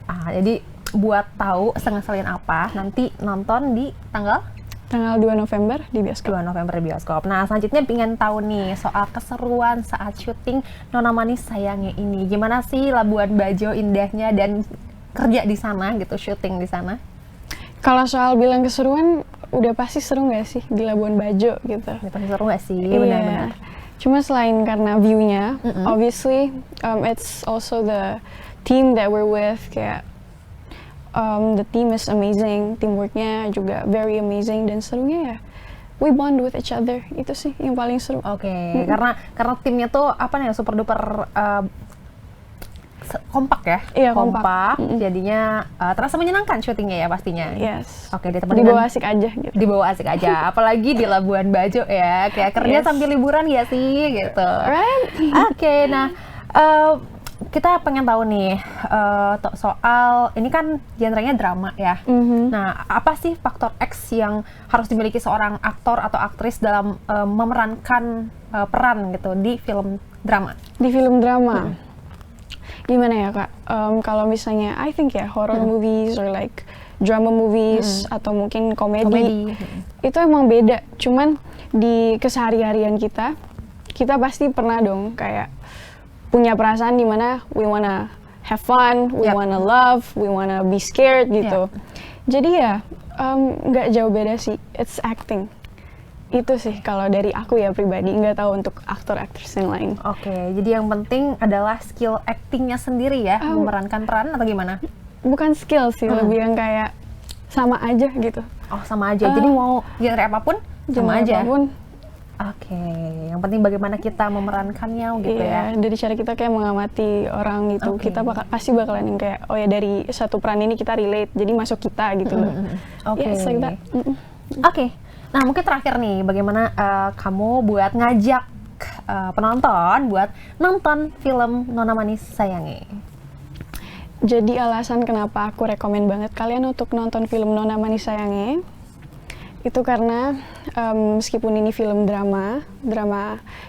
Jadi buat tahu ngeselin apa, nanti nonton di tanggal 2 November di bioskop. 2 November di bioskop. Nah, selanjutnya pengen tahu nih soal keseruan saat syuting Nona Manis Sayangnya ini. Gimana sih Labuan Bajo indahnya dan kerja di sana gitu, syuting di sana? Kalau soal bilang keseruan, udah pasti seru nggak sih di Labuan Bajo gitu? Udah pasti seru nggak sih? Benar-benar. Cuma selain karena view-nya, obviously it's also the team that we're with. Kayak the team is amazing, teamworknya juga very amazing dan serunya ya. We bond with each other, itu sih yang paling seru. Oke, karena timnya tuh super duper kompak ya? Iya, kompak. Jadinya terasa menyenangkan syutingnya ya pastinya. Yes. Oke, ditemenin dibawa asik aja gitu. Dibawa asik aja, apalagi di Labuan Bajo ya. Kayak kerja sambil liburan ya sih gitu. Right. Oke, nah kita pengen tahu nih soal ini kan genrenya drama ya. Nah, apa sih faktor X yang harus dimiliki seorang aktor atau aktris dalam memerankan peran gitu di film drama? Di film drama. Gimana ya Kak? Kalau misalnya I think ya horror movies or like drama movies atau mungkin komedi. Itu emang beda. Cuman di kesehari-harian kita pasti pernah dong kayak punya perasaan dimana we wanna have fun, we wanna love, we wanna be scared gitu. Jadi ya nggak jauh beda sih. It's acting. Itu sih kalau dari aku ya pribadi, nggak tahu untuk aktor-aktris yang lain. Oke, jadi yang penting adalah skill actingnya sendiri ya, memerankan peran atau gimana? Bukan skill sih, lebih yang kayak sama aja gitu. Oh, sama aja. Jadi mau genre apapun sama aja. Apapun. Oke, yang penting bagaimana kita memerankannya gitu ya. Dari cara kita kayak mengamati orang gitu, kita pasti bakalan yang kayak oh ya dari satu peran ini kita relate, jadi masuk kita gitu loh. Oke. Yes, like that. Oke. Nah, mungkin terakhir nih, bagaimana kamu buat ngajak penonton buat nonton film Nona Manis Sayangnya? Jadi alasan kenapa aku rekomen banget kalian untuk nonton film Nona Manis Sayangnya itu karena meskipun ini film drama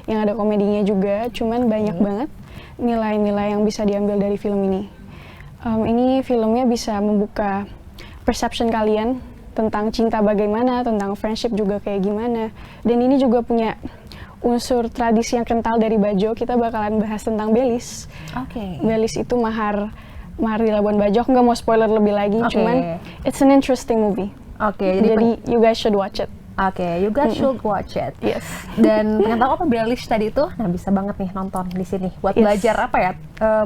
yang ada komedinya juga, cuman banyak banget nilai-nilai yang bisa diambil dari film ini. Ini filmnya bisa membuka perception kalian tentang cinta bagaimana, tentang friendship juga kayak gimana. Dan ini juga punya unsur tradisi yang kental dari Bajo. Kita bakalan bahas tentang Belis. Belis itu mahar di Labuan Bajo. Aku nggak mau spoiler lebih lagi, cuman it's an interesting movie. Jadi you guys should watch it. You guys should watch it. Yes. Dan pengen tahu apa Belis tadi itu? Nah, bisa banget nih nonton di sini buat belajar apa ya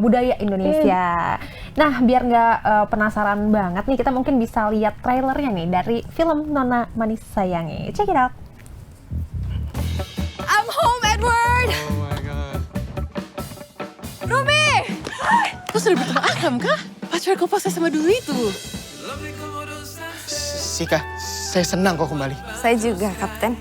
budaya Indonesia. Nah, biar nggak penasaran banget nih, kita mungkin bisa lihat trailernya nih dari film Nona Manis Sayangnya. Check it out. I'm home, Edward. Oh my god. Ruby, kau sudah bertemu Akram kah? Pacar kau pas sama dulu itu. Sika, saya senang kau kembali. Saya juga, Kapten.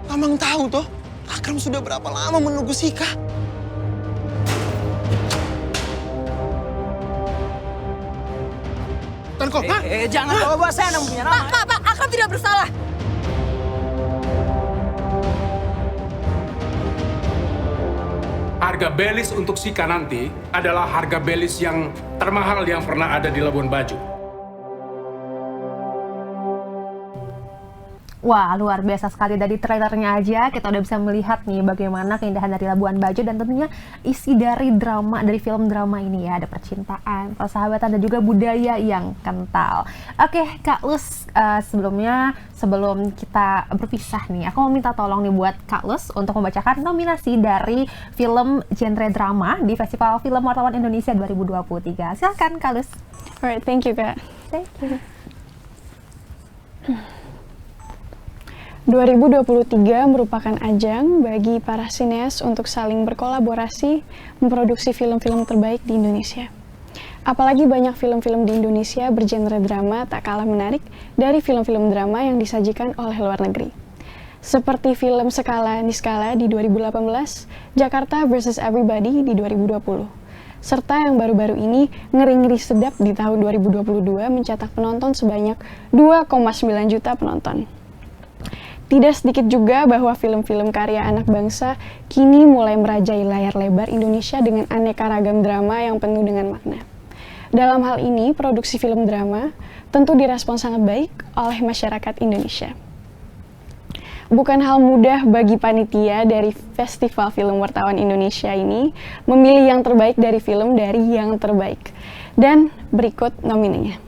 Amang tahu toh, Akram sudah berapa lama menunggu Sika. Dan kok, Jangan bawa saya yang punya nama. Pak, Akram tidak bersalah. Harga Belis untuk Sika nanti adalah harga Belis yang termahal yang pernah ada di Labuan Bajo. Wah, luar biasa sekali. Dari trailernya aja kita udah bisa melihat nih bagaimana keindahan dari Labuan Bajo dan tentunya isi dari drama, dari film drama ini ya. Ada percintaan, persahabatan dan juga budaya yang kental. Oke, Kak Lus, sebelum kita berpisah nih, aku mau minta tolong nih buat Kak Lus untuk membacakan nominasi dari film genre drama di Festival Film Wartawan Indonesia 2023. Silakan Kak Lus. Alright, thank you Kak. Thank you. 2023 merupakan ajang bagi para sineas untuk saling berkolaborasi memproduksi film-film terbaik di Indonesia. Apalagi banyak film-film di Indonesia bergenre drama tak kalah menarik dari film-film drama yang disajikan oleh luar negeri. Seperti film Skala Niskala di 2018, Jakarta vs Everybody di 2020. Serta yang baru-baru ini Ngeri-Ngeri Sedap di tahun 2022 mencetak penonton sebanyak 2,9 juta penonton. Tidak sedikit juga bahwa film-film karya anak bangsa kini mulai merajai layar lebar Indonesia dengan aneka ragam drama yang penuh dengan makna. Dalam hal ini, produksi film drama tentu direspons sangat baik oleh masyarakat Indonesia. Bukan hal mudah bagi panitia dari Festival Film Wartawan Indonesia ini memilih yang terbaik dari film dari yang terbaik. Dan berikut nominenya.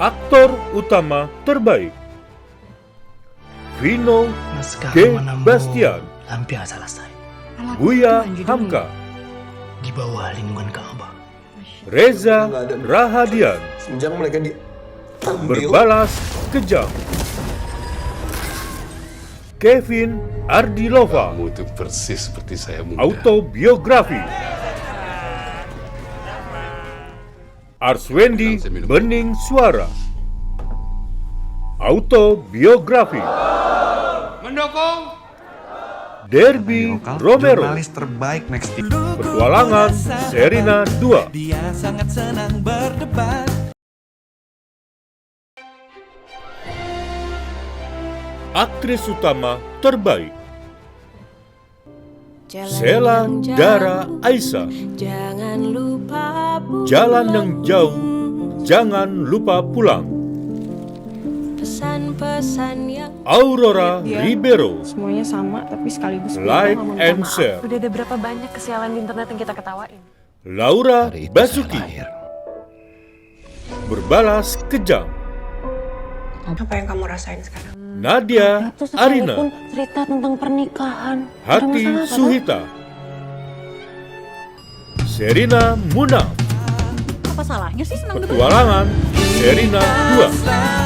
Aktor utama terbaik Vino G. Bastian, Buya Hamka, di bawah lindungan Ka'bah. Reza Rahadian, Sejak mereka Berbalas Kejam, Kevin Ardilova, Kamu itu persis seperti saya muda. Autobiografi, Arswendi Bening Suara, Autobiografi, mendukung Derby Romero, jurnalis terbaik Next TV. Petualangan Serina 2, dia sangat senang berdebat. Aktris utama terbaik Sheila Dara Aisha, Jangan lupa pulang. Jalan yang jauh, jangan lupa pulang. Pesan-pesan yang Aurora Ribeiro, Semuanya sama tapi sekaligus Like kita mau minta and maaf. share. Udah ada berapa banyak kesialan di internet yang kita ketawain? Laura Basuki, Berbalas Kejam, Apa yang kamu rasain sekarang? Nadia Arina, Cerita tentang pernikahan. Hati Suhita, Serina Munaf, Apa salahnya sih senang debat? Petualangan Serina 2.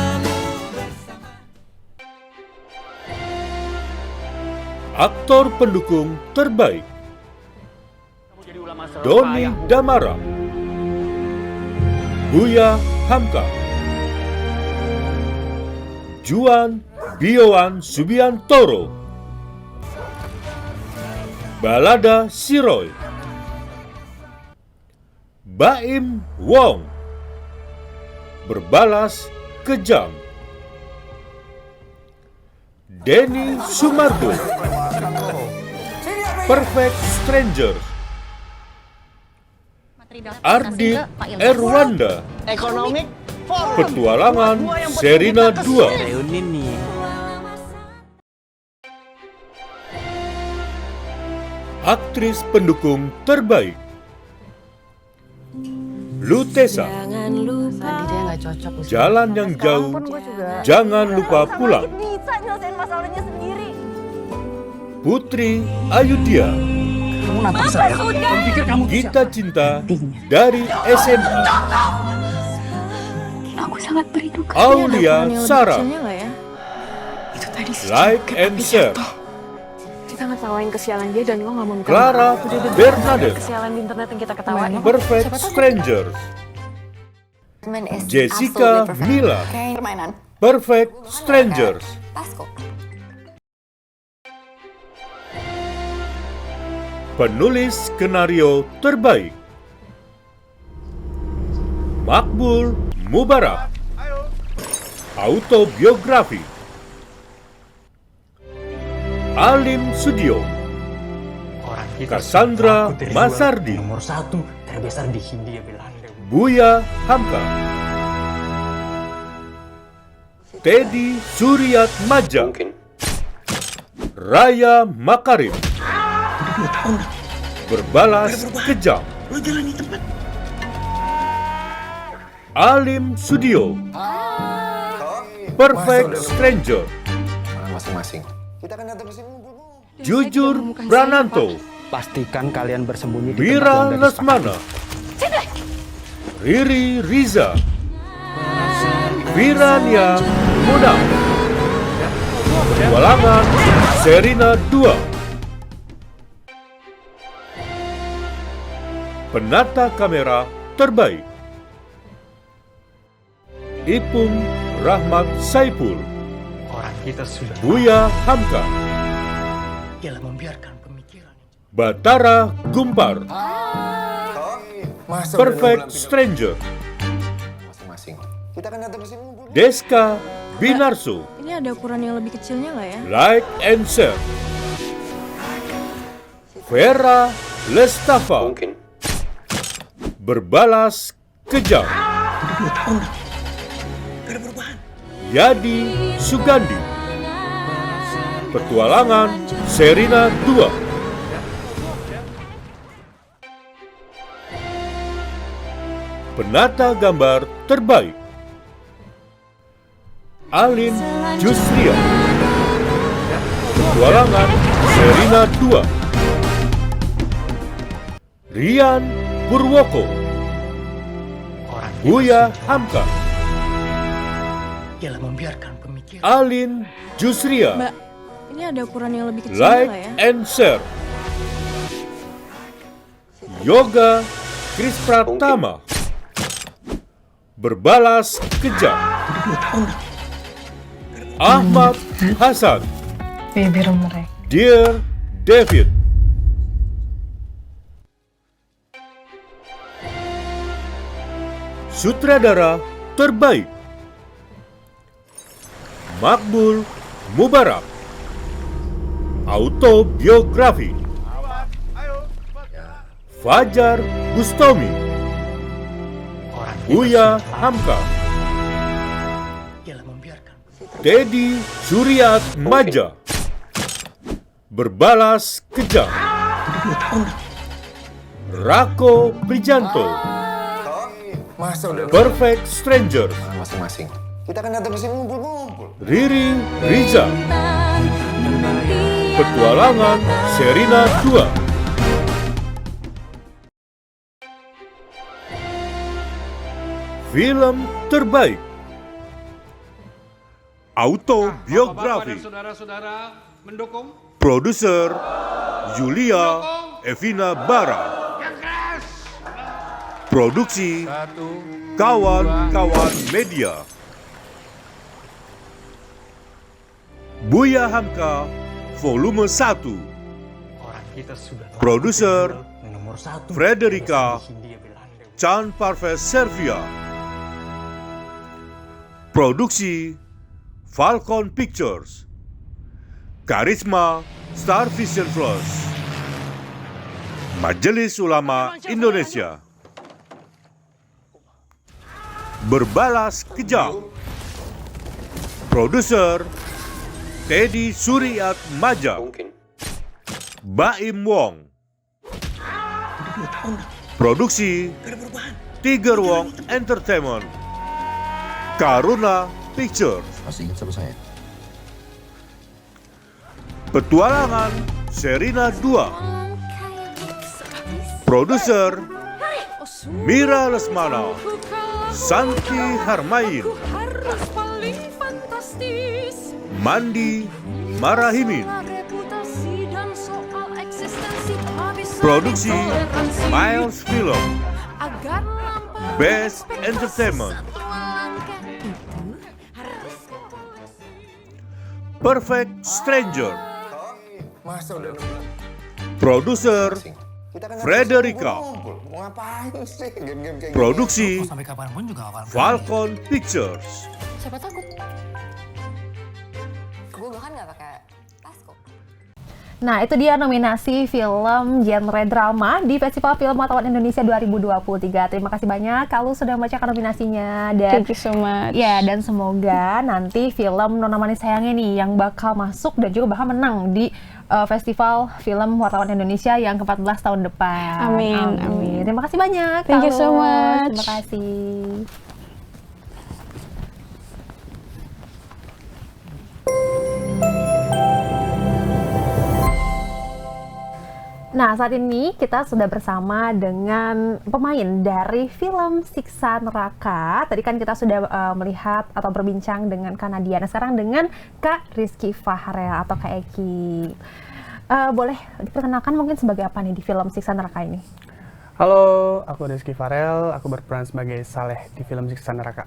Aktor pendukung terbaik Doni Damara, Buya Hamka, Juan Biowan Subiantoro, Balada Siroy, Baim Wong, Berbalas Kejam, Denny Sumardo, Perfect Stranger, Ardi Erwanda, Ekonomik Petualangan Serina 2. Aktris pendukung terbaik Lutesa, dia nggak cocok. Jalan yang jauh, jangan lupa pulang. Bisa nyelesain masalahnya sendiri. Putri Ayudhya, Kamu nantang saya. Kamu pikir kamu Gita Cinta dari SMA. Aku sangat merindukan. Aulia Sarah, Ya? Itu tadi si Like and Share. kita ngetawain kesialan dia dan lo nggak mau minta Clara maaf. Udah ada Bernadette, kesialan di internet yang kita ketawain. Perfect Stranger. Jessica Mila, Permainan. Perfect Strangers. Penulis skenario terbaik Makbul Mubarak, Autobiografi, Alim Sudio, Cassandra Masardi, Nomor 1 terbesar di Hindia Belanda. Buya Hamka, Teddy Suryat Maja, Raya Makarim, Berbalas Kejam, Alim Sudio, Perfect Stranger, Masing-masing. Jujur Prananto, Pastikan kalian bersembunyi di Mira tempat yang Lesmana, Riri Riza, Virania Munaf, Petualangan Serina 2, Penata Kamera Terbaik, Ipung Rahmat Saipul, Orang kita sudah Buya Hamka, ialah membiarkan pemikiran. Batara Gumpar, Perfect Stranger, Masing-masing. Kita kan datang ke sini ngumpul. Deska Binarso, Ini ada ukuran yang lebih kecilnya nggak ya? Like and Share, Vera Lestafa, Berbalas Kejam, Yadi Sugandi, Petualangan Serina 2, Penata Gambar Terbaik, Alin Justria, Petualangan Serina 2, Rian Purwoko, Buya Hamka, Ialah membiarkan pemikiran. Alin Justria, Mbak, ini ada ukuran yang lebih kecilnya Like nggak ya? and Share, Yoga Kris Pratama, Berbalas Kejam, Ahmad Hasan, Bibir mereka. Dear David, Sutradara Terbaik, Makbul Mubarak, Autobiografi, Fajar Bustomi, Buya Hamka, Teddy Suryat Maja, Berbalas Kejam, Rako Prijanto, Perfect Stranger, Masing-masing. Kita kan datang ke sini ngumpul-ngumpul. Riri Riza, Petualangan Serina 2, Film Terbaik, Autobiografi, Saudara-saudara mendukung. Produser Yulia Evina Bara, Produksi Kawan-Kawan Media, Buya Hamka Volume 1, Orang kita sudah Produser nomor 1 Frederica Chan Parves Servia, Produksi Falcon Pictures, Karisma Star Vision Plus, Majelis Ulama Indonesia, Berbalas Kejam, Produser Teddy Suryat Maja, Baim Wong, Produksi Tiger Wong Entertainment, Karuna Pictures, Masih ingat sama saya? Petualangan Serina 2, Produser Mira Lesmana, Santi Harmain, Mandi Marahimin, Produksi Miles Film, Best Entertainment, Perfect Stranger, Masa udah Produser Frederica, ngumpul. Mau ngapain sih? Game-game kayak Produksi sampai kapanpun juga akan. Falcon Pictures. Siapa takut? Gue bahkan nggak pakai tas kok. Nah, itu dia nominasi film genre drama di Festival Film Wartawan Indonesia 2023. Terima kasih banyak kalau sudah membacakan nominasinya. Dan, thank you so much. Ya, dan semoga nanti film Nona Manis Sayangnya nih yang bakal masuk dan juga bakal menang di Festival Film Wartawan Indonesia yang ke-14 tahun depan. Amin, amin. Terima kasih banyak. Thank you so much. Terima kasih. Nah, saat ini kita sudah bersama dengan pemain dari film Siksa Neraka. Tadi kan kita sudah melihat atau berbincang dengan Kak Nadia. Nah, sekarang dengan Kak Rizky Fahrel atau Kak Eki. Boleh diperkenalkan mungkin sebagai apa nih di film Siksa Neraka ini? Halo, aku Rizky Fahrel. Aku berperan sebagai Saleh di film Siksa Neraka.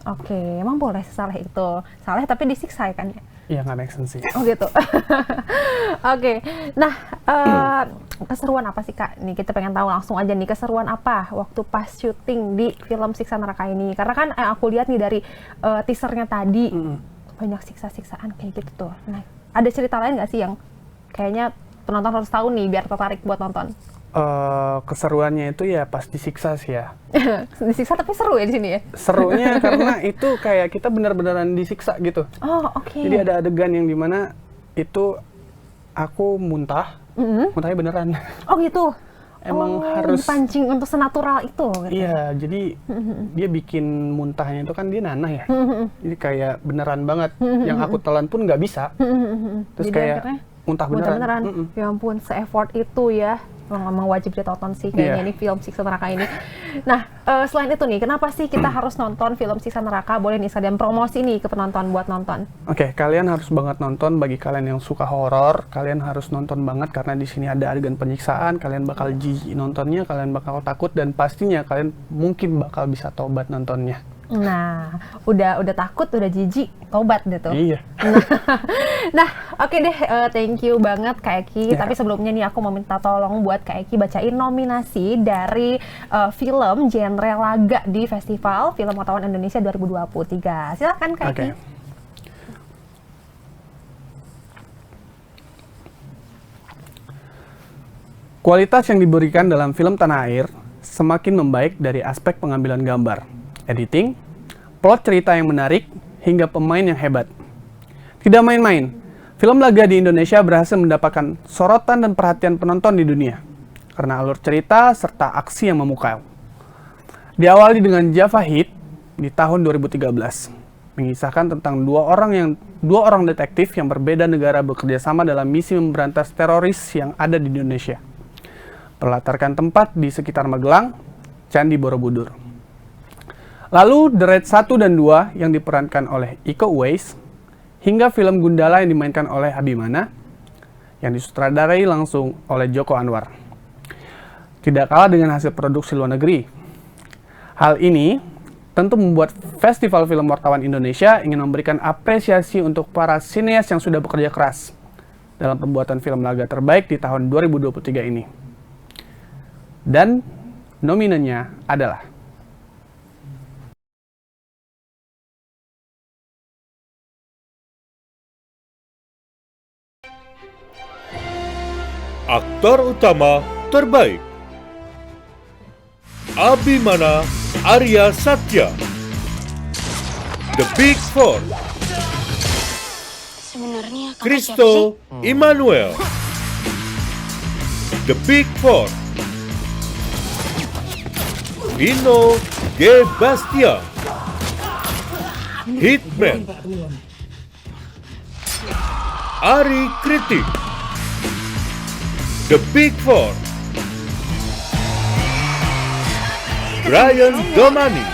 Oke, emang boleh Saleh itu? Saleh tapi disiksa ya kan? Iya, nggak make sense sih. Oh gitu. Oke, nah keseruan apa sih Kak? Nih kita pengen tahu langsung aja nih, keseruan apa waktu pas syuting di film Siksa Neraka ini? Karena kan aku lihat nih dari teasernya tadi banyak siksa-siksaan kayak gitu tuh. Nah, ada cerita lain nggak sih yang kayaknya penonton harus tahu nih biar tertarik buat nonton? Keseruannya itu ya pas disiksa sih ya. Disiksa tapi seru ya di sini ya? Serunya karena itu kayak kita benar-benaran disiksa gitu. Oh, oke. Jadi ada adegan yang dimana itu aku muntah, muntahnya beneran. Oh gitu? Emang harus dipancing untuk senatural itu gitu. Iya, jadi dia bikin muntahnya itu kan dia nanah ya. Jadi kayak beneran banget. Yang aku telan pun nggak bisa. Terus jadi kayak muntah beneran. Ya ampun, se-effort itu ya. Memang wajib ditonton sih kayaknya ini film Siksa Neraka ini. Nah, selain itu nih, kenapa sih kita harus nonton film Siksa Neraka? Boleh nih sekalian promosi nih ke penonton buat nonton. Oke, kalian harus banget nonton. Bagi kalian yang suka horor, kalian harus nonton banget karena di sini ada adegan penyiksaan. Kalian bakal jijik nontonnya, kalian bakal takut dan pastinya kalian mungkin bakal bisa tobat nontonnya. Nah, udah takut, udah jijik, tobat deh tuh. Iya. Nah, oke deh, thank you banget Kak Eki. Tapi sebelumnya nih aku mau minta tolong buat Kak Eki bacain nominasi dari film genre laga di Festival Film Wartawan Indonesia 2023. Silakan Kak Eki. Kualitas yang diberikan dalam film Tanah Air semakin membaik dari aspek pengambilan gambar, editing, plot cerita yang menarik, hingga pemain yang hebat. Tidak main-main, film laga di Indonesia berhasil mendapatkan sorotan dan perhatian penonton di dunia karena alur cerita serta aksi yang memukau. Diawali dengan Java Hit di tahun 2013, mengisahkan tentang dua orang detektif yang berbeda negara bekerja sama dalam misi memberantas teroris yang ada di Indonesia. Berlatarkan tempat di sekitar Magelang, Candi Borobudur. Lalu The Raid 1 dan 2 yang diperankan oleh Iko Uwais, hingga film Gundala yang dimainkan oleh Abimana, yang disutradarai langsung oleh Joko Anwar. Tidak kalah dengan hasil produksi luar negeri. Hal ini tentu membuat Festival Film Wartawan Indonesia ingin memberikan apresiasi untuk para sineas yang sudah bekerja keras dalam pembuatan film laga terbaik di tahun 2023 ini. Dan nominannya adalah Aktor utama terbaik Abimana Arya Satya, The Big Four, Sebenarnya Kristo Immanuel, The Big Four, Dino G. Bastian, Hitman, Ari Kritik, The Big Four, Brian Domani,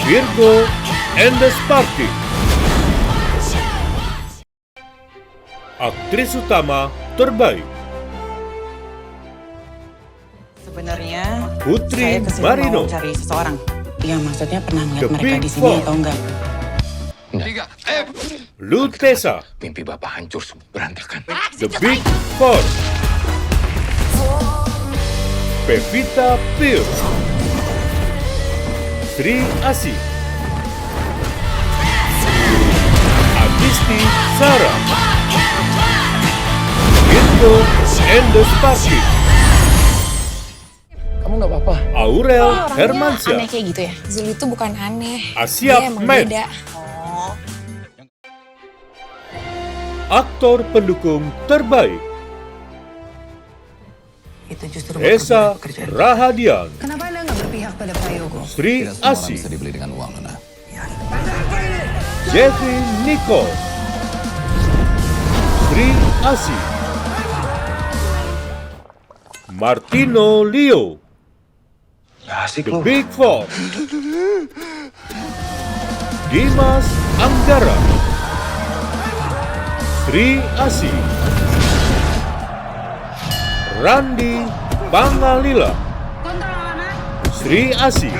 Virgo and the Sparky. Aktris utama terbaik Sebenarnya Putri saya kesini Marino, mau cari seseorang. Ya maksudnya pernah ngeliat The mereka Big di sini Four, atau enggak? Lutesa, Mimpi Bapak hancur berantakan. The Big Four, Pevita Pierce, Sri Asih, Agisti Sarah, Virgo and the Sparky. Kamu nggak apa-apa? Aurel Hermansyah. Aneh kayak gitu ya? Zul itu bukan aneh. Asia Dia emang Men. beda. Aktor pendukung terbaik Itu justru Reza Rahadian, Kenapa Anda nggak berpihak pada Pak Yogo? Sri Asih, bisa dibeli dengan uang, Nona. Jeffrey Nicole, Sri Asih, Martino Leo, The Big Four, Dimas Anggara, Sri Asih, Randi Pangalila, Sri Asih,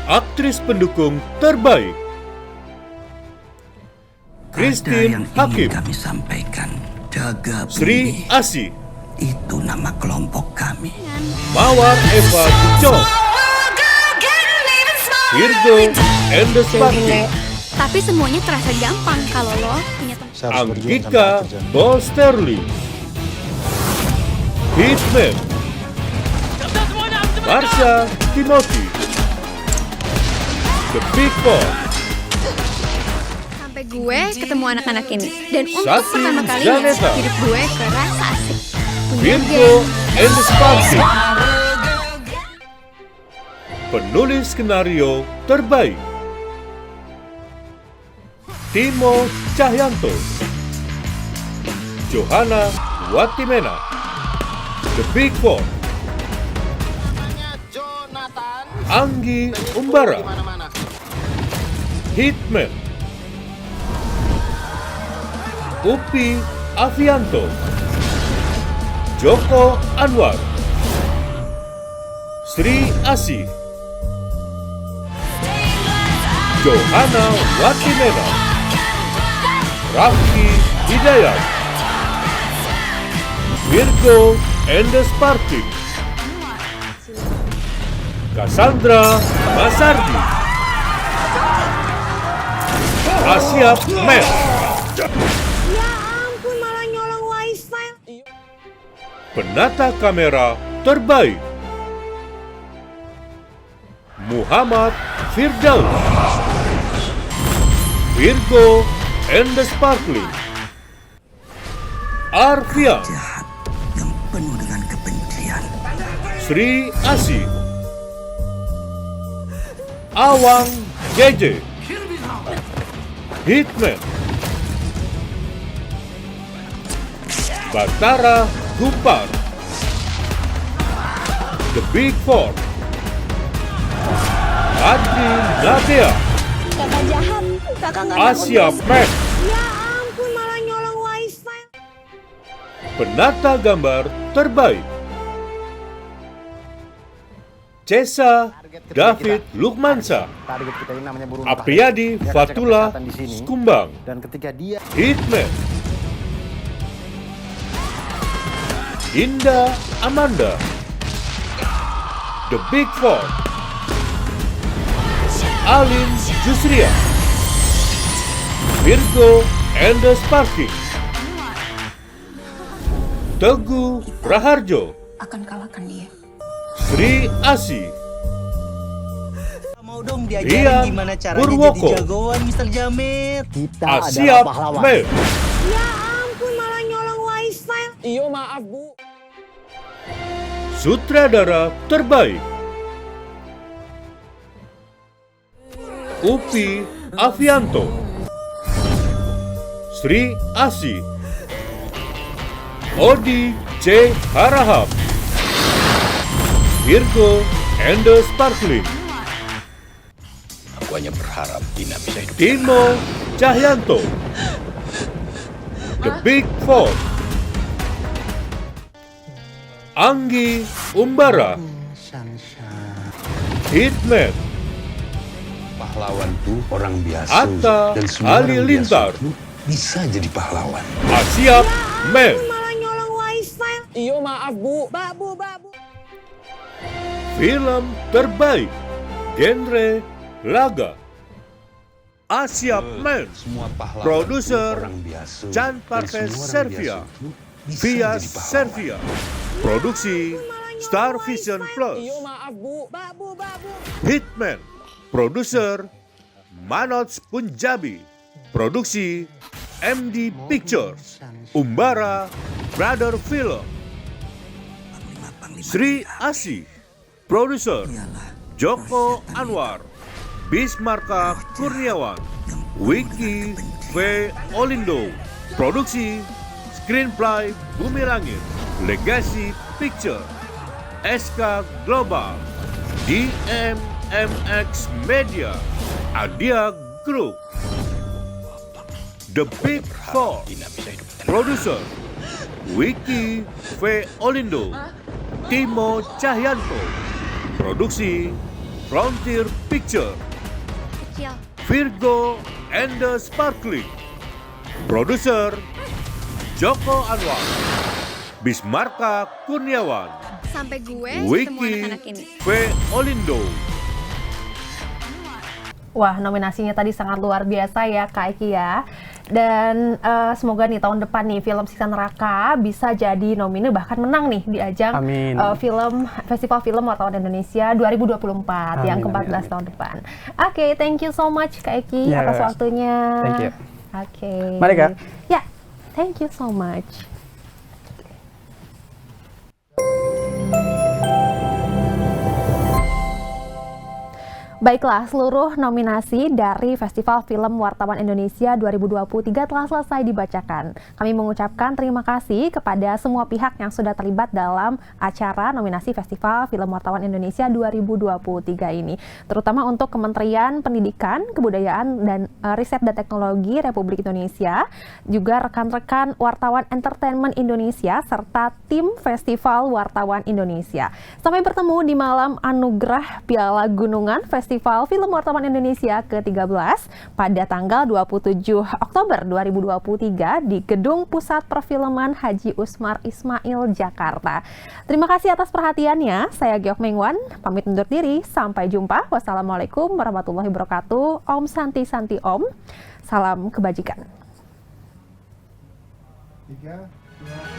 aktris pendukung terbaik Christine Hakim, Kami sampaikan, jaga Sri Asih, itu nama kelompok kami. Mawar Eva Pucong, Virgo and the Sparky, Tapi semuanya terasa gampang kalau lo punya teman. Anggika Bolsterli, Hitman, Marsha Timothy, The Big Four, Sampai gue ketemu anak-anak ini. Dan untuk Sakti pertama kalinya Janeta, hidup gue kerasa asik. Punya Virgo geng. and the Sparky. Penulis skenario terbaik Timo Cahyanto, Johanna Watimena, The Big Four, Anggi Umbara, Hitman, Upi Avianto, Joko Anwar, Sri Asih, Johanna Watimena, Raffi Hidayat, Virgo and the Sparky, Cassandra Masardi, Asia Men, Ya ampun, malah nyolong wifi. penata kamera terbaik Muhammad Firdaus, Virgo and the Sparkling, Arfian, Penuh dengan kebencian. Sri Asih, Awang JJ, Hitman, Batara Gumpar, The Big Four, Adri Nadia, Kakak jahat. Kakak nggak Asia Men, Ya ampun, malah nyolong wifi. penata gambar terbaik Cesa David Lukmansa, Target kita ini namanya burung Apriyadi Dia Fatullah kesehatan di sini. Skumbang, Dan ketika dia Hitman, Indah Amanda, The Big Four, Alin Jusria, Virgo and the Sparky, Teguh Raharjo, Akan kalahkan dia. Sri Asih, Mau dong Rian diajarin gimana caranya Purwoko, jadi jagoan Mr. Jamit. Kita Asia adalah pahlawan. Men, Ya ampun, malah nyolong wifi. Iyo maaf bu. sutradara terbaik Upi Avianto, Sri Asih, Odi C. Harahap, Virgo and the Sparkling, Aku hanya berharap Dina bisa hidup. Timo Cahyanto, The Big Four, Anggi Umbara, Hitman, Pahlawan tuh orang biasa. Atta Dan semua orang Halilintar, biasa tuh bisa jadi pahlawan. Asia Men, Malah nyolong wifi. Iyo maaf bu. Bu. film terbaik genre laga Asia Men, produser Chan Parves Servia, via Servia, produksi Star Vision Plus. Hitman, produser Manoj Punjabi, produksi MD Pictures, Umbara Brother Film. Sri Asih, produser Joko Anwar, Bismarka Kurniawan, Wiki V. Olindo, produksi Screenplay Bumi Langit, Legacy Picture, SK Global, DMMX Media, Adia Group, The Big Four, produser Wiki V. Olindo, Timo Cahyanto, produksi Frontier Picture, Virgo and the Sparkling, produser Joko Anwar, Bismarka Kurniawan, Sampai gue Wiki ketemu anak-anak ini. V. Olindo. Wah, nominasinya tadi sangat luar biasa ya Kak Eki ya. Dan semoga nih tahun depan nih film Siksa Neraka bisa jadi nomine bahkan menang nih di ajang Festival Film Wartawan Indonesia 2024 yang ke-14 tahun depan. Oke, thank you so much Kak Eki atas waktunya. Thank you. Oke. Mari Kak. Ya, thank you so much. Baiklah, seluruh nominasi dari Festival Film Wartawan Indonesia 2023 telah selesai dibacakan. Kami mengucapkan terima kasih kepada semua pihak yang sudah terlibat dalam acara nominasi Festival Film Wartawan Indonesia 2023 ini. Terutama untuk Kementerian Pendidikan, Kebudayaan, dan Riset dan Teknologi Republik Indonesia, juga rekan-rekan Wartawan Entertainment Indonesia, serta tim Festival Wartawan Indonesia. Sampai bertemu di malam anugerah Piala Gunungan Festival Film Wartawan Indonesia ke-13 pada tanggal 27 Oktober 2023 di Gedung Pusat Perfilman Haji Usmar Ismail, Jakarta. Terima kasih atas perhatiannya. Saya Geok Mengwan, pamit undur diri. Sampai jumpa. Wassalamualaikum warahmatullahi wabarakatuh. Om Santi Santi Om. Salam kebajikan. 3, 2,